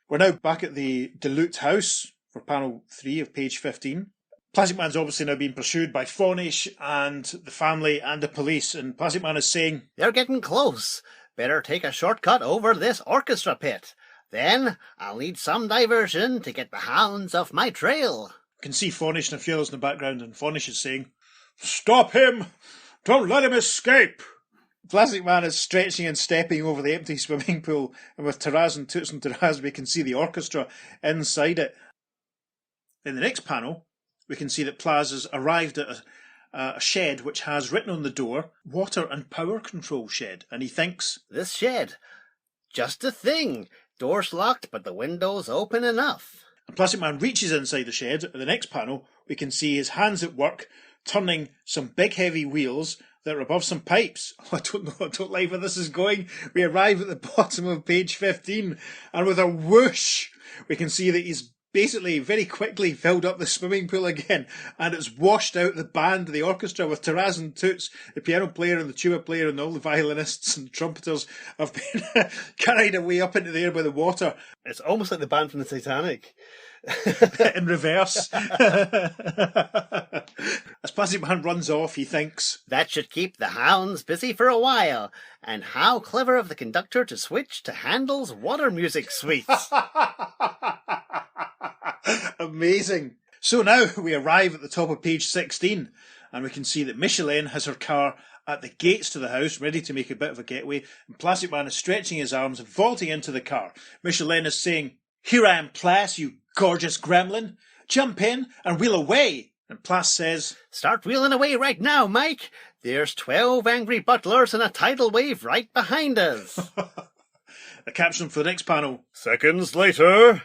We're now back at the Dilute house for panel 3 of page 15. Plastic Man's obviously now being pursued by Fawnish and the family and the police, and Plastic Man is saying,
They're getting close. Better take a shortcut over this orchestra pit. Then I'll need some diversion to get the hounds off my trail.
You can see Fawnish and a few others in the background, and Fawnish is saying, "Stop him! Don't let him escape!" Plastic Man is stretching and stepping over the empty swimming pool, and with Taraz and Toots and Taraz, we can see the orchestra inside it. In the next panel, we can see that Plaz has arrived at a shed which has written on the door, "Water and Power Control Shed," and he thinks,
This shed. Just the thing. Door's locked, but the window's open enough.
and Plastic Man reaches inside the shed. In the next panel, we can see his hands at work, turning some big heavy wheels that are above some pipes. I don't like where this is going. We arrive at the bottom of page 15, and with a whoosh, we can see that he's basically very quickly filled up the swimming pool again, and it's washed out the band, the orchestra, with Taraz and Toots, the piano player and the tuba player and all the violinists and trumpeters have been carried away up into the air by the water.
It's almost like the band from the Titanic.
In reverse. As Plastic Man runs off, he thinks,
That should keep the hounds busy for a while. And how clever of the conductor to switch to Handel's water music suites.
amazing. So now we arrive at the top of page 16, and we can see that Micheline has her car at the gates to the house, ready to make a bit of a getaway, and Plastic Man is stretching his arms and vaulting into the car. Micheline is saying, "Here I am, Plas, you gorgeous gremlin. Jump in and wheel away." And Plas says,
Start wheeling away right now, Mike. There's 12 angry butlers and a tidal wave right behind us.
the caption for the next panel,
Seconds later,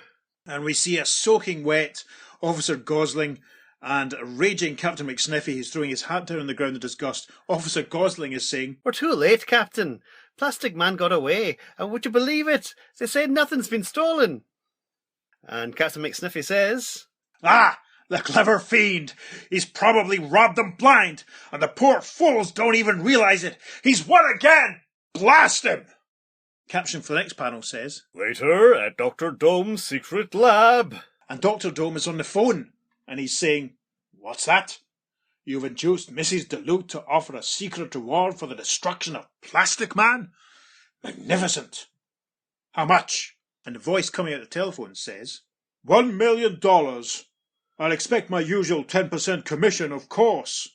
and we see a soaking wet Officer Gosling and a raging Captain McSniffy who's throwing his hat down on the ground in disgust. Officer Gosling is saying,
We're too late, Captain. Plastic Man got away, and would you believe it? They said nothing's been stolen. And Captain McSniffy says,
"Ah, the clever fiend! He's probably robbed them blind, and the poor fools don't even realise it. He's won again! Blast him!" Caption for the next panel says,
later at Dr. Dome's secret lab.
and Dr. Dome is on the phone, and he's saying, "What's that? You've induced Mrs. Dilute to offer a secret reward for the destruction of Plastic Man? Magnificent! How much?" And the voice coming out the telephone says, $1 million. I'll expect my usual 10% commission, of course.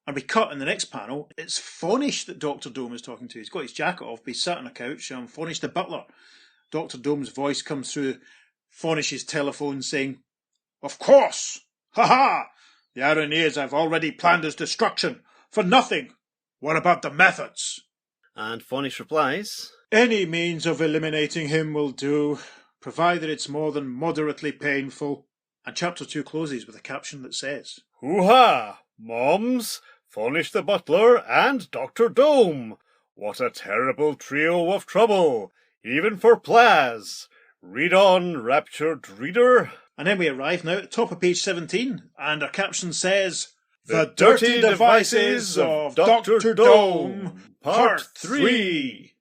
And we cut in the next panel. It's Fawnish that Dr. Dome is talking to. He's got his jacket off, but he's sat on a couch. Fawnish the butler. Dr. Dome's voice comes through Fawnish's telephone saying, "Of course! Ha ha! The irony is I've already planned his destruction. For nothing. What about the methods?"
and Fawnish replies,
"Any means of eliminating him will do, provided it's more than moderately painful." And chapter 2 closes with a caption that says,
Hoo-ha! Moms, Fawnish the butler, and Dr. Dome. What a terrible trio of trouble, even for Plaz. Read on, raptured reader.
And then we arrive now at the top of page 17, and our caption says,
The Dirty Devices of Dr. Dome, Part 3.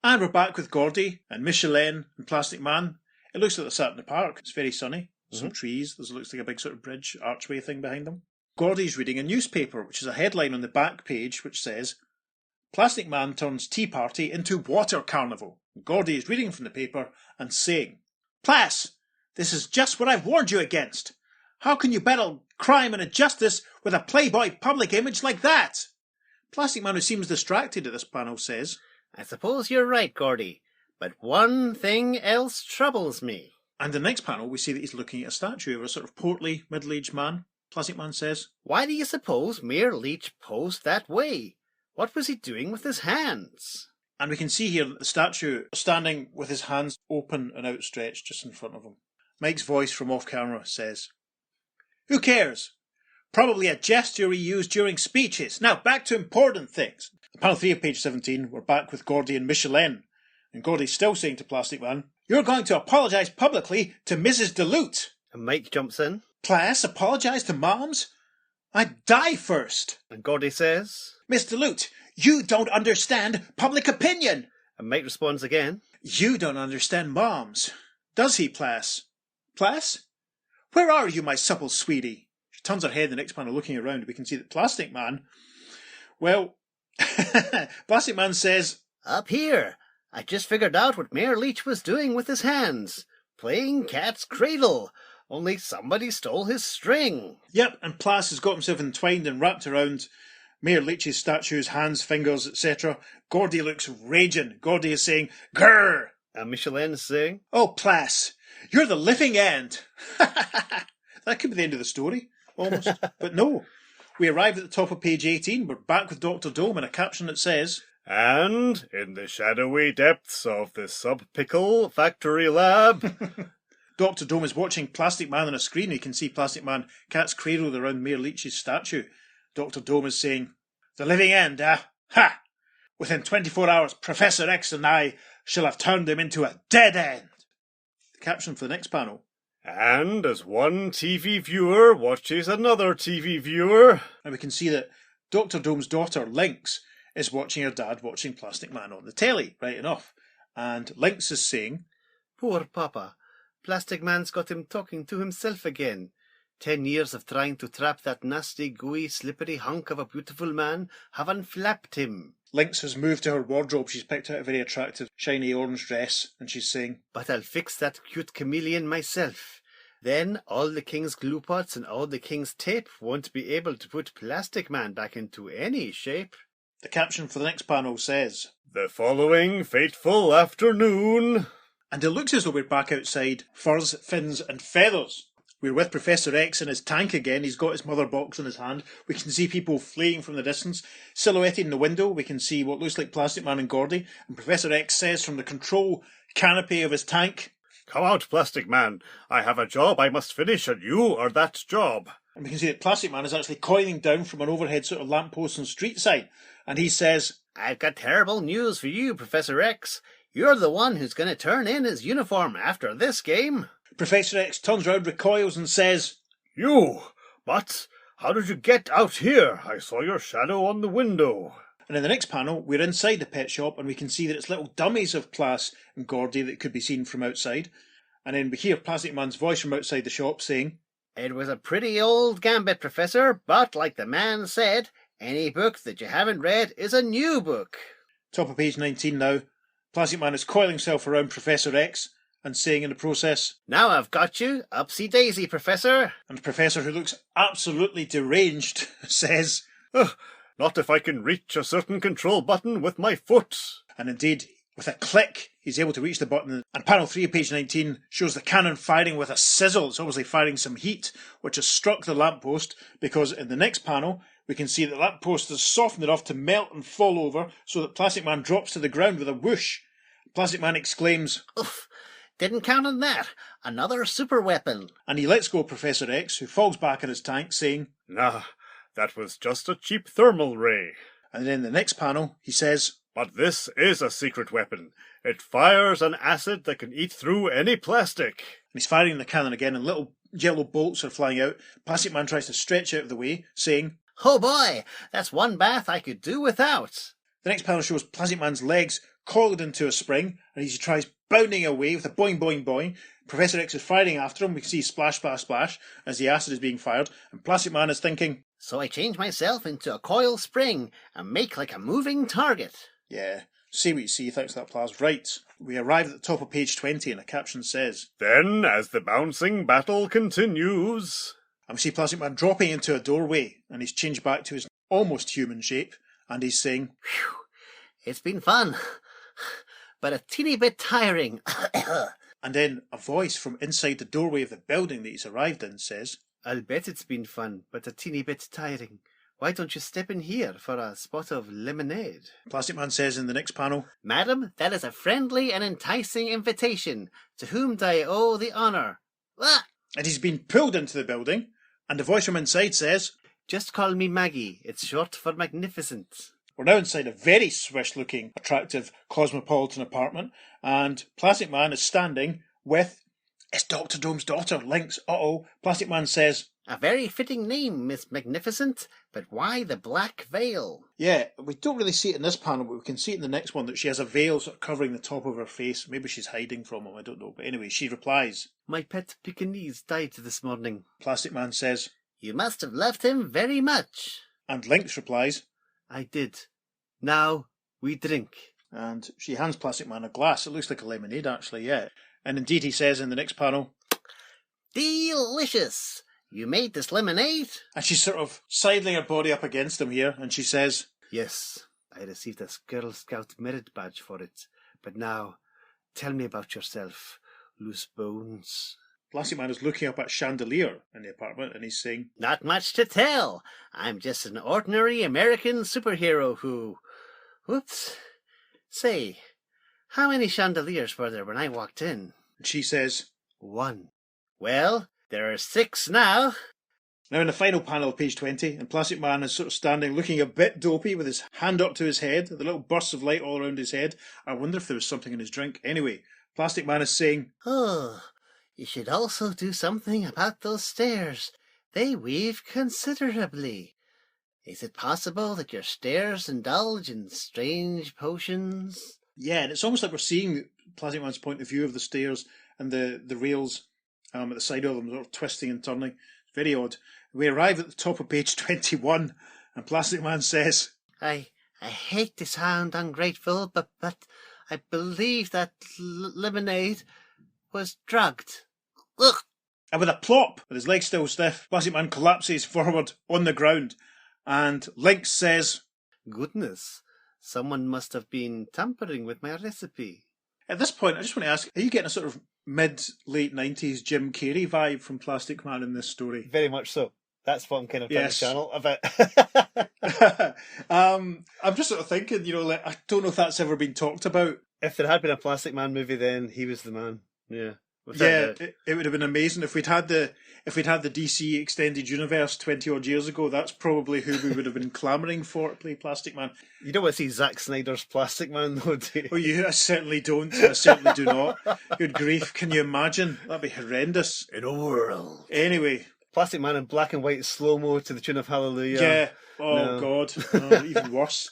And we're back with Gordy and Micheline and Plastic Man. It looks like they're sat in the park. It's very sunny. Some trees. There looks like a big sort of bridge, archway thing behind them. Gordy's reading a newspaper, which is a headline on the back page which says, Plastic Man turns tea party into water carnival. Gordy is reading from the paper and saying, Plas, this is just what I've warned you against. How can you battle crime and injustice with a playboy public image like that? Plastic Man, who seems distracted at this panel, says,
I suppose you're right, Gordy, but one thing else troubles me.
And in the next panel, we see that he's looking at a statue of a sort of portly, middle-aged man. Plastic Man says,
Why do you suppose Mayor Leach posed that way? What was he doing with his hands?
And we can see here that the statue standing with his hands open and outstretched just in front of him. Mike's voice from off-camera says, Who cares? Probably a gesture he used during speeches. Now, back to important things. On panel 3 of page 17, we're back with Gordy and Michelin. And Gordy's still saying to Plastic Man, You're going to apologise publicly to Mrs. DeLute.
And Mike jumps in.
Plas, apologise to Moms? I'd die first.
And Gordy says,
Miss DeLute, you don't understand public opinion.
And Mike responds again.
You don't understand Moms. Does he, Plas? Plas? Where are you, my supple sweetie? She turns her head in the next panel looking around. We can see that Plastic Man, well, Plastic Man says,
Up here. I just figured out what Mayor Leach was doing with his hands. Playing cat's cradle. Only somebody stole his string.
Yep, and Plas has got himself entwined and wrapped around Mayor Leach's statues, hands, fingers, etc. Gordy looks raging. Gordy is saying, Grrr!
And Michelin is saying,
Oh, Plas, you're the living end. That could be the end of the story, almost. But no. We arrived at the top of page 18. We're back with Dr. Dome and a caption that says,
And in the shadowy depths of the sub-pickle factory lab...
Dr. Dome is watching Plastic Man on a screen. You can see Plastic Man cat's cradled around Mayor Leach's statue. Dr. Dome is saying, The living end, Ha! Within 24 hours, Professor X and I shall have turned him into a dead end. The caption for the next panel.
And as one TV viewer watches another TV viewer...
And we can see that Dr. Dome's daughter, Lynx, is watching her dad watching Plastic Man on the telly, right enough. And Lynx is saying,
Poor Papa. Plastic Man's got him talking to himself again. 10 years of trying to trap that nasty, gooey, slippery hunk of a beautiful man have unflapped him.
Lynx has moved to her wardrobe. She's picked out a very attractive, shiny orange dress, and she's saying,
But I'll fix that cute chameleon myself. Then all the king's glue pots and all the king's tape won't be able to put Plastic Man back into any shape.
The caption for the next panel says,
The following fateful afternoon...
And it looks as though we're back outside Furs, Fins and Feathers. We're with Professor X in his tank again. He's got his mother box in his hand. We can see people fleeing from the distance. Silhouetted in the window, we can see what looks like Plastic Man and Gordy. And Professor X says from the control canopy of his tank,
Come out, Plastic Man. I have a job I must finish, and you are that job.
And we can see that Plastic Man is actually coiling down from an overhead sort of lamppost and street sign. And he says,
I've got terrible news for you, Professor X. You're the one who's going to turn in his uniform after this game.
Professor X turns round, recoils and says,
You? But how did you get out here? I saw your shadow on the window.
And in the next panel, we're inside the pet shop and we can see that it's little dummies of Plas and Gordy that could be seen from outside. And then we hear Plastic Man's voice from outside the shop saying,
It was a pretty old gambit, Professor, but like the man said, any book that you haven't read is a new book.
Top of page 19 now. Plastic Man is coiling himself around Professor X and saying in the process,
Now I've got you, upsy daisy, Professor.
And Professor, who looks absolutely deranged, says,
Not if I can reach a certain control button with my foot.
And indeed, with a click, he's able to reach the button. And panel 3 of page 19 shows the cannon firing with a sizzle. It's obviously firing some heat, which has struck the lamppost, because in the next panel, we can see that the lamppost is softened enough to melt and fall over so that Plastic Man drops to the ground with a whoosh. Plastic Man exclaims,
Oof, didn't count on that. Another super weapon.
And he lets go Professor X, who falls back in his tank, saying,
Nah, that was just a cheap thermal ray.
And then in the next panel, he says,
But this is a secret weapon. It fires an acid that can eat through any plastic.
And he's firing the cannon again, and little yellow bolts are flying out. Plastic Man tries to stretch out of the way, saying,
Oh boy, that's one bath I could do without.
The next panel shows Plastic Man's legs coiled into a spring, and he tries bounding away with a boing, boing, boing. Professor X is firing after him. We can see splash, splash, splash as the acid is being fired, and Plastic Man is thinking,
So I change myself into a coil spring and make like a moving target.
Yeah. See what you see, thanks to that, Plaz. Right. We arrive at the top of page 20 and a caption says,
Then, as the bouncing battle continues...
And we see Plastic Man dropping into a doorway, and he's changed back to his almost human shape, and he's saying,
Phew, it's been fun, but a teeny bit tiring.
And then a voice from inside the doorway of the building that he's arrived in says,
I'll bet it's been fun, but a teeny bit tiring. Why don't you step in here for a spot of lemonade?
Plastic Man says in the next panel,
Madam, that is a friendly and enticing invitation. To whom do I owe the honour? Ah!
And he's been pulled into the building, and the voice from inside says,
Just call me Maggie. It's short for magnificent.
We're now inside a very swish-looking, attractive, cosmopolitan apartment, and Plastic Man is standing with... It's Dr. Dome's daughter, Lynx. Uh-oh. Plastic Man says,
A very fitting name, Miss Magnificent, but why the black veil?
yeah, we don't really see it in this panel, but we can see it in the next one that she has a veil sort of covering the top of her face. Maybe she's hiding from him, I don't know. But anyway, she replies.
My pet Pekingese died this morning.
Plastic Man says,
You must have loved him very much.
and Lynx replies,
I did. Now we drink.
and she hands Plastic Man a glass. It looks like a lemonade, actually, yeah. And indeed, he says in the next panel,
Delicious! You made this lemonade?
and she's sort of sidling her body up against him here, and she says,
Yes, I received a Girl Scout merit badge for it. But now, tell me about yourself, loose bones.
Plastic Man is looking up at a chandelier in the apartment, and he's saying,
Not much to tell. I'm just an ordinary American superhero who... Whoops. Say, how many chandeliers were there when I walked in?
and she says,
1. Well, there are 6 now.
Now in the final panel of page 20, and Plastic Man is sort of standing looking a bit dopey with his hand up to his head, the little bursts of light all around his head. I wonder if there was something in his drink. Anyway, Plastic Man is saying,
Oh, you should also do something about those stairs. They weave considerably. Is it possible that your stairs indulge in strange potions?
yeah, and it's almost like we're seeing Plastic Man's point of view of the stairs and the rails at the side of them sort of twisting and turning. It's very odd. We arrive at the top of page 21, and Plastic Man says,
I hate to sound ungrateful, but I believe that lemonade was drugged. Ugh!
and with a plop, with his legs still stiff, Plastic Man collapses forward on the ground, and Lynx says,
Goodness, someone must have been tampering with my recipe.
at this point, I just want to ask, are you getting a sort of mid-late 90s Jim Carrey vibe from Plastic Man in this story?
Very much so. That's what I'm kind of trying
Yes.
to channel a bit.
I'm just sort of thinking, like, I don't know if that's ever been talked about.
If there had been a Plastic Man movie, then he was the man. Yeah. Without
Yeah,
doubt.
it would have been amazing if we'd had the DC extended universe 20 odd years ago. That's probably who we would have been clamouring for to play Plastic Man.
You don't want to see Zack Snyder's Plastic Man, though, do you?
Oh, I certainly don't. I certainly do not. Good grief! Can you imagine? That'd be horrendous.
In a world.
Anyway,
Plastic Man in black and white slow-mo to the tune of Hallelujah.
yeah. Oh
No.
God, no, even worse.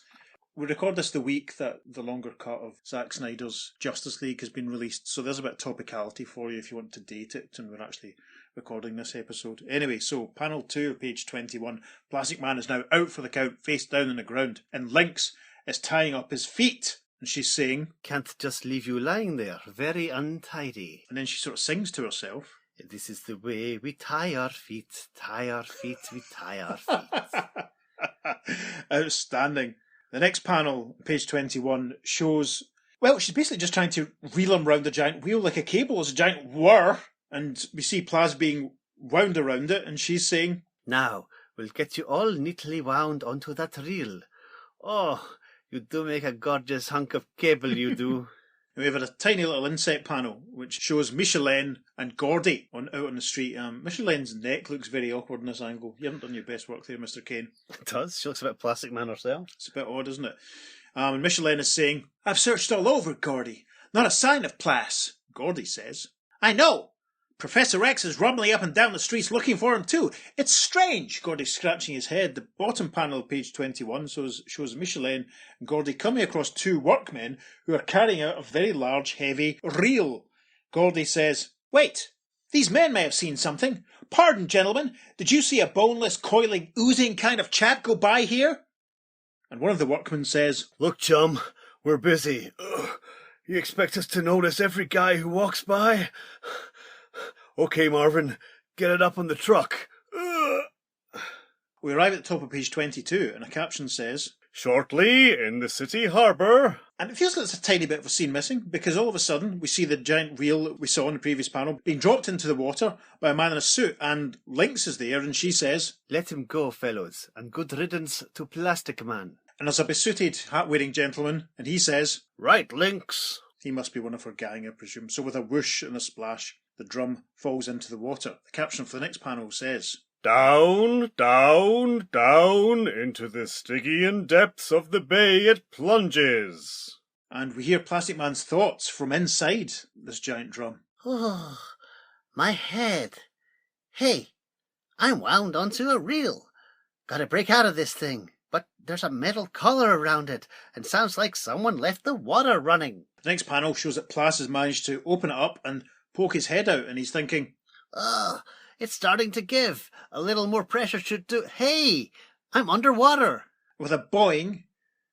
We record this the week that the longer cut of Zack Snyder's Justice League has been released, so there's a bit of topicality for you if you want to date it, and we're actually recording this episode. Anyway, so panel 2 of page 21, Plastic Man is now out for the count, face down on the ground, and Lynx is tying up his feet, and she's saying,
Can't just leave you lying there, very untidy.
and then she sort of sings to herself.
This is the way we tie our feet, we tie our feet.
Outstanding. The next panel, page 21, shows... Well, she's basically just trying to reel him round a giant wheel like a cable. It's a giant whir, and we see Plaz being wound around it, and she's saying,
Now, we'll get you all neatly wound onto that reel. Oh, you do make a gorgeous hunk of cable, you do.
and we have a tiny little insect panel, which shows Michelin and Gordy out on the street. Michelin's neck looks very awkward in this angle. You haven't done your best work there, Mr. Kane.
It does. She looks a bit Plastic Man herself.
It's a bit odd, isn't it? And Michelin is saying, I've searched all over, Gordy. Not a sign of Plas. Gordy says, I know. Professor X is rumbling up and down the streets looking for him too. It's strange. Gordy's scratching his head. The bottom panel of page 21 shows Michelin and Gordy coming across 2 workmen who are carrying out a very large, heavy reel. Gordy says, Wait, These men may have seen something. Pardon, gentlemen, did you see a boneless, coiling, oozing kind of chap go by here? And one of the workmen says,
Look, chum, we're busy. You expect us to notice every guy who walks by? Okay, Marvin, get it up on the truck.
We arrive at the top of page 22, and a caption says,
Shortly in the city harbour.
And it feels like there's a tiny bit of a scene missing, because all of a sudden we see the giant reel that we saw in the previous panel being dropped into the water by a man in a suit, and Lynx is there, and she says,
Let him go, fellows, and good riddance to Plastic Man.
and there's a besooted, hat-wearing gentleman, and he says,
Right, Lynx.
he must be one of her gang, I presume. So with a whoosh and a splash, the drum falls into the water. The caption for the next panel says,
Down, down, down into the Stygian depths of the bay it plunges.
and we hear Plastic Man's thoughts from inside this giant drum.
Oh, my head. Hey, I'm wound onto a reel. Gotta break out of this thing. But there's a metal collar around it, and sounds like someone left the water running.
The next panel shows that Plas has managed to open it up and poke his head out, and he's thinking,
Oh, it's starting to give. A little more pressure should do. Hey, I'm underwater.
with a boing,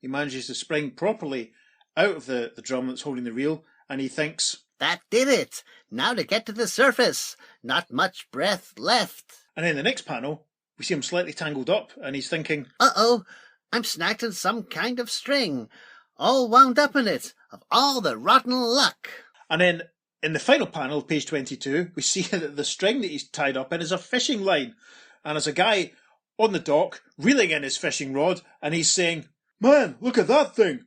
he manages to spring properly out of the drum that's holding the reel, and he thinks,
That did it. Now to get to the surface. Not much breath left.
and in the next panel, we see him slightly tangled up, and he's thinking,
Uh-oh, I'm snagged in some kind of string. All wound up in it, of all the rotten luck.
and then in the final panel, page 22, we see that the string that he's tied up in is a fishing line, and there's a guy on the dock reeling in his fishing rod, and he's saying, Man, look at that thing.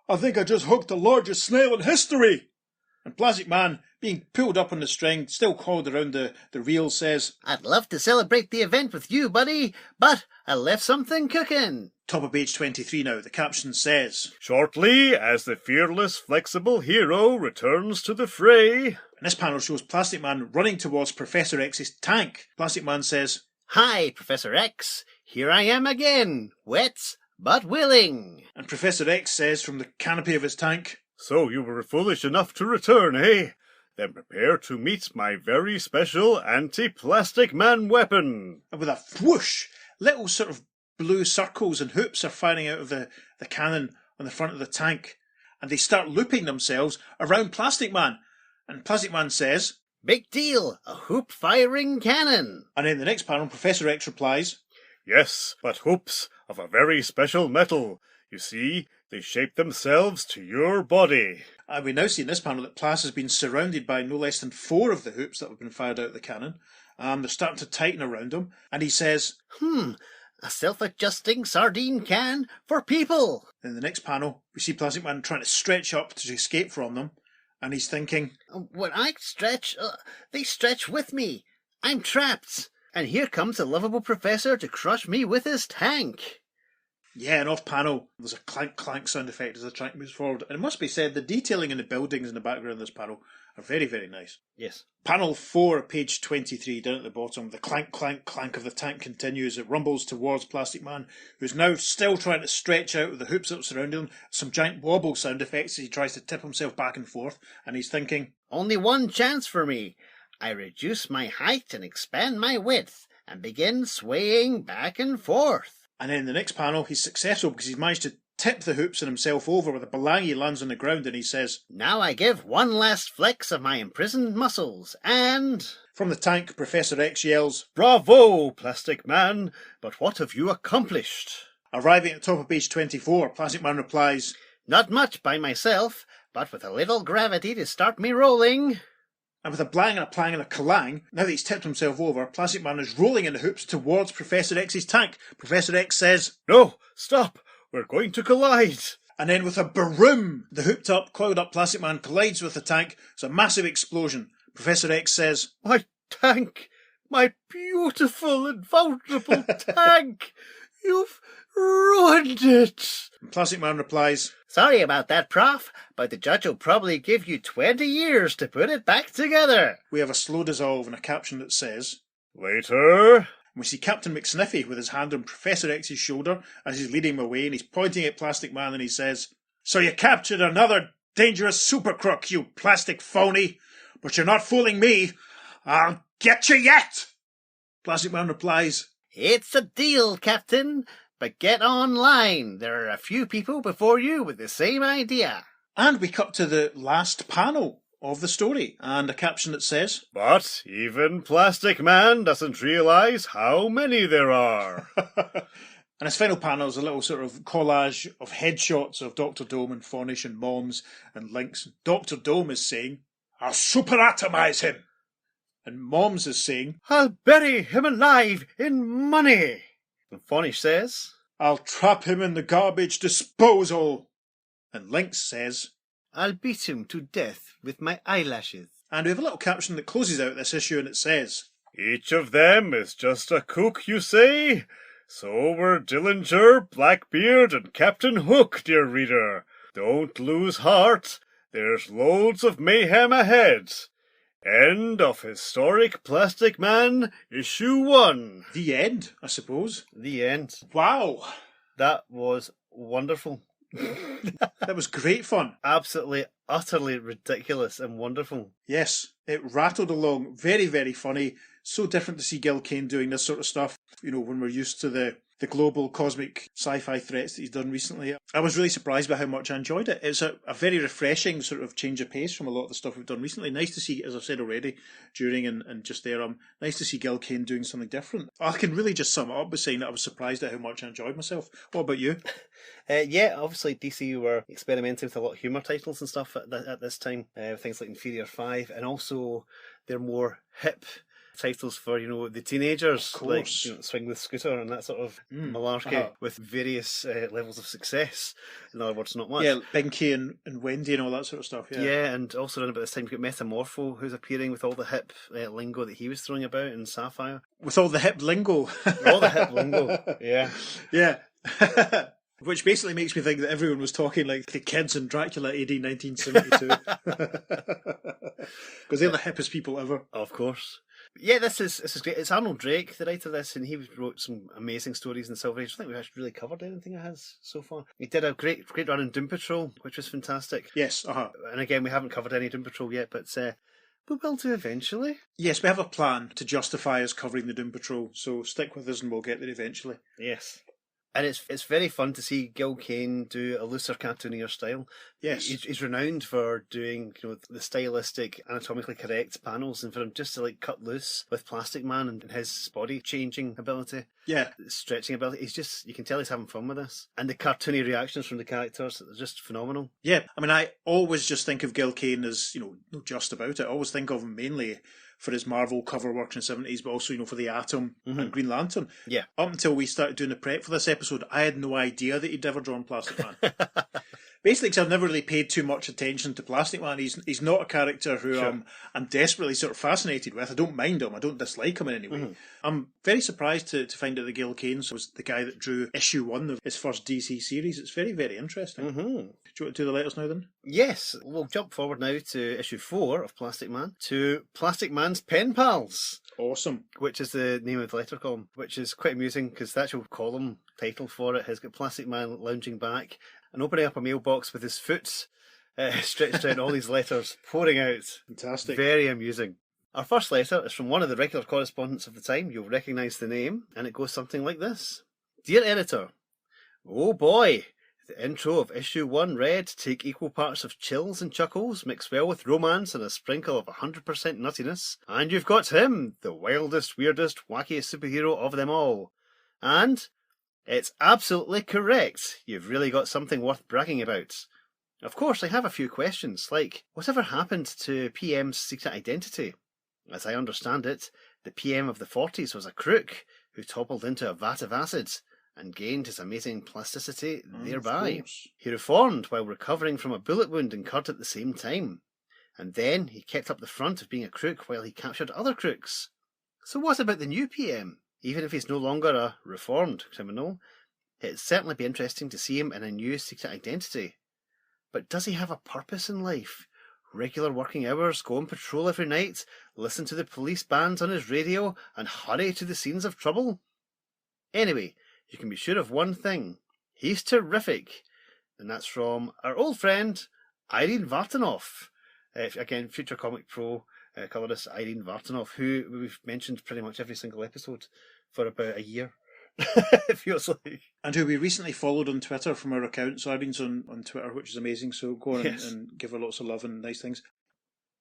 I think I just hooked the largest snail in history. And Plastic Man, being pulled up on the string, still coiled around the reel, says,
I'd love to celebrate the event with you, buddy, but I left something cooking.
top of page 23 now, the caption says,
Shortly as the fearless, flexible hero returns to the fray.
and this panel shows Plastic Man running towards Professor X's tank. Plastic Man says,
Hi, Professor X. Here I am again, wet but willing.
and Professor X says from the canopy of his tank,
So you were foolish enough to return, eh? Then prepare to meet my very special anti-plastic man weapon.
and with a whoosh, little sort of blue circles and hoops are firing out of the cannon on the front of the tank, and they start looping themselves around Plastic Man. And Plastic Man says,
Big deal, a hoop-firing cannon.
and in the next panel, Professor X replies,
Yes, but hoops of a very special metal. You see, they shape themselves to your body.
and we now see in this panel that Plas has been surrounded by no less than 4 of the hoops that have been fired out of the cannon. They're starting to tighten around him, and he says,
A self-adjusting sardine can for people.
in the next panel, we see Plastic Man trying to stretch up to escape from them, and he's thinking,
When I stretch, they stretch with me. I'm trapped. And here comes the lovable professor to crush me with his tank.
yeah, and off panel, there's a clank sound effect as the tank moves forward. And it must be said, the detailing in the buildings in the background of this panel are very, very nice.
Yes.
Panel 4, page 23, down at the bottom, the clank of the tank continues. It rumbles towards Plastic Man, who's now still trying to stretch out with the hoops that surround him. Some giant wobble sound effects as he tries to tip himself back and forth, and he's thinking,
Only one chance for me. I reduce my height and expand my width, and begin swaying back and forth.
and then in the next panel, he's successful because he's managed to tip the hoops and himself over with a belang. He lands on the ground and he says,
Now I give one last flex of my imprisoned muscles, and...
from the tank, Professor X yells,
Bravo, Plastic Man, but what have you accomplished?
arriving at the top of page 24, Plastic Man replies,
Not much by myself, but with a little gravity to start me rolling.
and with a blang and a plang and a kalang, now that he's tipped himself over, Plastic Man is rolling in the hoops towards Professor X's tank. Professor X says,
No, stop, we're going to collide.
and then with a baroom, the hooped up, cloud up Plastic Man collides with the tank. It's a massive explosion. Professor X says,
My tank, my beautiful and vulnerable tank, you've ruined it.
and Plastic Man replies,
Sorry about that, Prof, but the judge will probably give you 20 years to put it back together.
we have a slow dissolve and a caption that says,
Later.
we see Captain McSniffy with his hand on Professor X's shoulder as he's leading him away, and he's pointing at Plastic Man and he says, So you captured another dangerous super crook, you plastic phony, but you're not fooling me. I'll get you yet! Plastic Man replies,
It's a deal, Captain, but get online. There are a few people before you with the same idea.
and we cut to the last panel of the story, and a caption that says,
But even Plastic Man doesn't realise how many there are.
and his final panel is a little sort of collage of headshots of Dr. Dome and Faunish and Moms and Lynx. Dr. Dome is saying, I'll superatomize him. And Moms is saying,
I'll bury him alive in money. And Faunish says,
I'll trap him in the garbage disposal. And Lynx says,
I'll beat him to death with my eyelashes.
and we have a little caption that closes out this issue, and it says,
Each of them is just a cook, you say? So were Dillinger, Blackbeard, and Captain Hook, dear reader. Don't lose heart. There's loads of mayhem ahead. End of Historic Plastic Man, Issue 1.
the end, I suppose.
The end.
Wow.
That was wonderful.
That was great fun.
Absolutely, utterly ridiculous and wonderful.
Yes, it rattled along. Very, very funny. So different to see Gil Kane doing this sort of stuff, you know, when we're used to the global cosmic sci-fi threats that he's done recently. I was really surprised by how much I enjoyed it. It's a very refreshing sort of change of pace from a lot of the stuff we've done recently. Nice to see, as I've said already, during and just there, nice to see Gil Kane doing something different. I can really just sum it up by saying that I was surprised at how much I enjoyed myself. What about you?
Yeah, obviously DC were experimenting with a lot of humour titles and stuff at this time. Things like Inferior 5, and also they're more hip titles for, you know, the teenagers,
Of
like,
course.
you know, Swing with Scooter and that sort of malarkey with various levels of success. In other words, not much.
Yeah, Binky and Wendy and all that sort of stuff.
Yeah, and also around about this time you've got Metamorpho, who's appearing with all the hip lingo that he was throwing about in Sapphire.
With all the hip lingo.
All the hip lingo, yeah.
Yeah. Which basically makes me think that everyone was talking like the kids in Dracula AD 1972. Because they're the hippest people ever.
Of course. Yeah, this is great. It's Arnold Drake, the writer of this, and he wrote some amazing stories in the Silver Age. I think we've actually really covered anything it has so far. He did a great run in Doom Patrol, which was fantastic.
Yes,
And again, we haven't covered any Doom Patrol yet, but we will do eventually.
Yes, we have a plan to justify us covering the Doom Patrol, so stick with us and we'll get there eventually.
Yes. And it's very fun to see Gil Kane do a looser, cartoonier style.
Yes.
He's renowned for doing, you know, the stylistic, anatomically correct panels, and for him just to like cut loose with Plastic Man and his body changing ability,
Yeah.
stretching ability. You can tell he's having fun with this, and the cartoony reactions from the characters are just phenomenal.
Yeah, I mean, I always just think of Gil Kane as, you know, not just about it. I always think of him mainly for his Marvel cover work in the 70s, but also, you know, for the Atom and Green Lantern.
Yeah.
Up until we started doing the prep for this episode, I had no idea that he'd ever drawn Plastic Man. Basically, because I've never really paid too much attention to Plastic Man. He's not a character who I'm desperately sort of fascinated with. I don't mind him. I don't dislike him in any way. I'm very surprised to find out that Gil Kane was the guy that drew issue 1 of his first DC series. It's very, very interesting. Do you want to do the letters now then?
Yes, we'll jump forward now to issue 4 of Plastic Man, to Plastic Man's Pen Pals.
Awesome.
Which is the name of the letter column, which is quite amusing because the actual column title for it has got Plastic Man lounging back and opening up a mailbox with his foot stretched out, all these letters pouring out.
Fantastic.
Very amusing. Our first letter is from one of the regular correspondents of the time. You'll recognise the name, and it goes something like this. Dear Editor, oh boy, the intro of issue 1 read, take equal parts of chills and chuckles, mix well with romance and a sprinkle of 100% nuttiness, and you've got him, the wildest, weirdest, wackiest superhero of them all. And it's absolutely correct. You've really got something worth bragging about. Of course, I have a few questions, like, whatever happened to PM's secret identity? As I understand it, the PM of the 40s was a crook who toppled into a vat of acid and gained his amazing plasticity thereby. He reformed while recovering from a bullet wound incurred at the same time. And then he kept up the front of being a crook while he captured other crooks. So what about the new PM? Even if he's no longer a reformed criminal, it'd certainly be interesting to see him in a new secret identity. But does he have a purpose in life? Regular working hours, go on patrol every night, listen to the police bands on his radio, and hurry to the scenes of trouble? Anyway, you can be sure of one thing. He's terrific. And that's from our old friend, Irene Vartanoff. Again, Future Comic Pro colourist Irene Vartanov, who we've mentioned pretty much every single episode for about a year. It feels like.
And who we recently followed on Twitter from our account. So Irene's on Twitter, which is amazing. So go on and give her lots of love and nice things.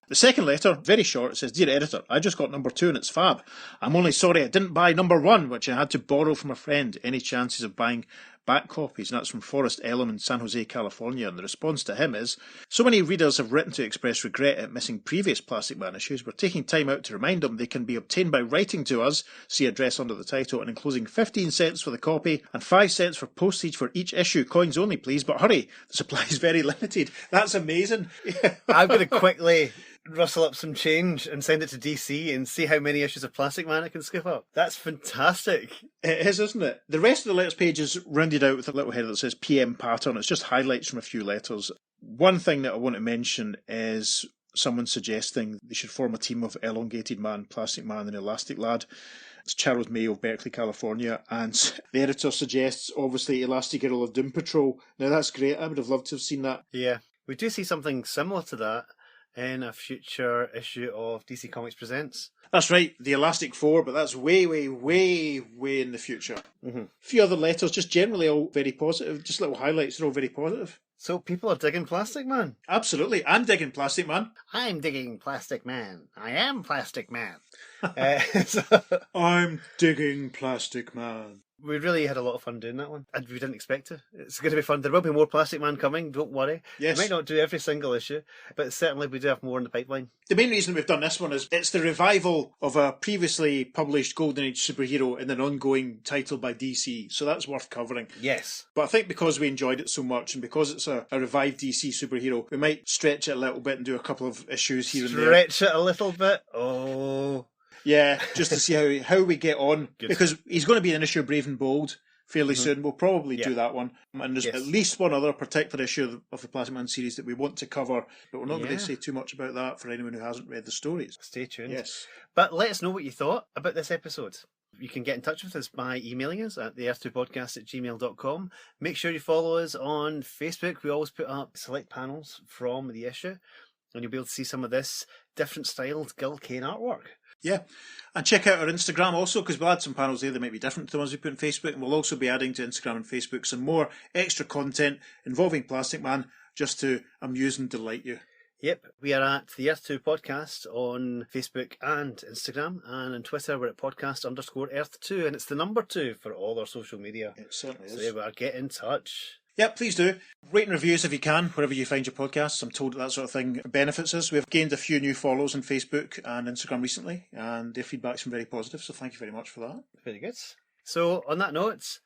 The second letter, very short, it says, Dear Editor, I just got number 2 and it's fab. I'm only sorry I didn't buy number 1, which I had to borrow from a friend. Any chances of buying back copies? And that's from Forrest Ellum in San Jose, California. And the response to him is, so many readers have written to express regret at missing previous Plastic Man issues. We're taking time out to remind them they can be obtained by writing to us, see address under the title, and enclosing 15 cents for the copy and 5 cents for postage for each issue. Coins only, please. But hurry, the supply is very limited. That's amazing.
I'm going to quickly rustle up some change and send it to DC and see how many issues of Plastic Man I can scoop up. That's fantastic.
It is, isn't it? The rest of the letters page is rounded out with a little header that says PM pattern. It's just highlights from a few letters. One thing that I want to mention is someone suggesting they should form a team of Elongated Man, Plastic Man and Elastic Lad. It's Charles May of Berkeley, California, and the editor suggests, obviously, Elastigirl of Doom Patrol. Now, that's great. I would have loved to have seen that.
Yeah, we do see something similar to that in a future issue of DC Comics Presents.
That's right, the Elastic Four, but that's way, way, way, way in the future.
Mm-hmm.
A few other letters, just generally all very positive, just little highlights, they're all very positive.
So people are digging Plastic Man.
Absolutely, I'm digging Plastic Man.
I'm digging Plastic Man. I am Plastic Man.
I'm digging Plastic Man.
We really had a lot of fun doing that one, and we didn't expect to. It's going to be fun. There will be more Plastic Man coming, don't worry.
Yes.
We might not do every single issue, but certainly we do have more in the pipeline.
The main reason we've done this one is it's the revival of a previously published Golden Age superhero in an ongoing title by DC, so that's worth covering.
Yes.
But I think because we enjoyed it so much and because it's a revived DC superhero, we might stretch it a little bit and do a couple of issues here and there.
Stretch it a little bit? Oh.
Yeah, just to see how we get on.
Good.
Because he's going to be in an issue of Brave and Bold fairly soon. We'll probably do that one. And there's at least one other particular issue of the Plastic Man series that we want to cover, but we're not going to say too much about that for anyone who hasn't read the stories.
Stay tuned.
Yes.
But let us know what you thought about this episode. You can get in touch with us by emailing us at theearth2podcast@gmail.com. Make sure you follow us on Facebook. We always put up select panels from the issue, and you'll be able to see some of this different styled Gil Kane artwork.
Yeah, and check out our Instagram also, because we'll add some panels there that might be different to the ones we put on Facebook, and we'll also be adding to Instagram and Facebook some more extra content involving Plastic Man, just to amuse and delight you.
Yep, we are at the Earth 2 Podcast on Facebook and Instagram, and on Twitter we're at podcast_Earth2, and it's the number 2 for all our social media.
It certainly is.
So there we are, get in touch.
Yep, please do. Rate and reviews if you can, wherever you find your podcasts. I'm told that sort of thing benefits us. We've gained a few new follows on Facebook and Instagram recently, and their feedback's been very positive, so thank you very much for that.
Very good. So, on that note,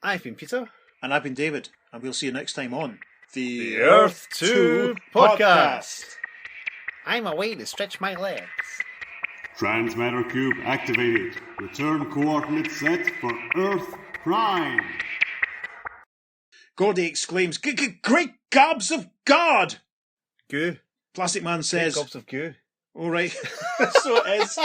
I've been Peter.
And I've been David, and we'll see you next time on
The Earth 2 Podcast.
I'm away to stretch my legs.
Transmatter Cube activated. Return coordinates set for Earth Prime.
Gordy exclaims, Great gobs of God!
Goo.
Plastic Man says...
Gobs of goo.
All right. So it is.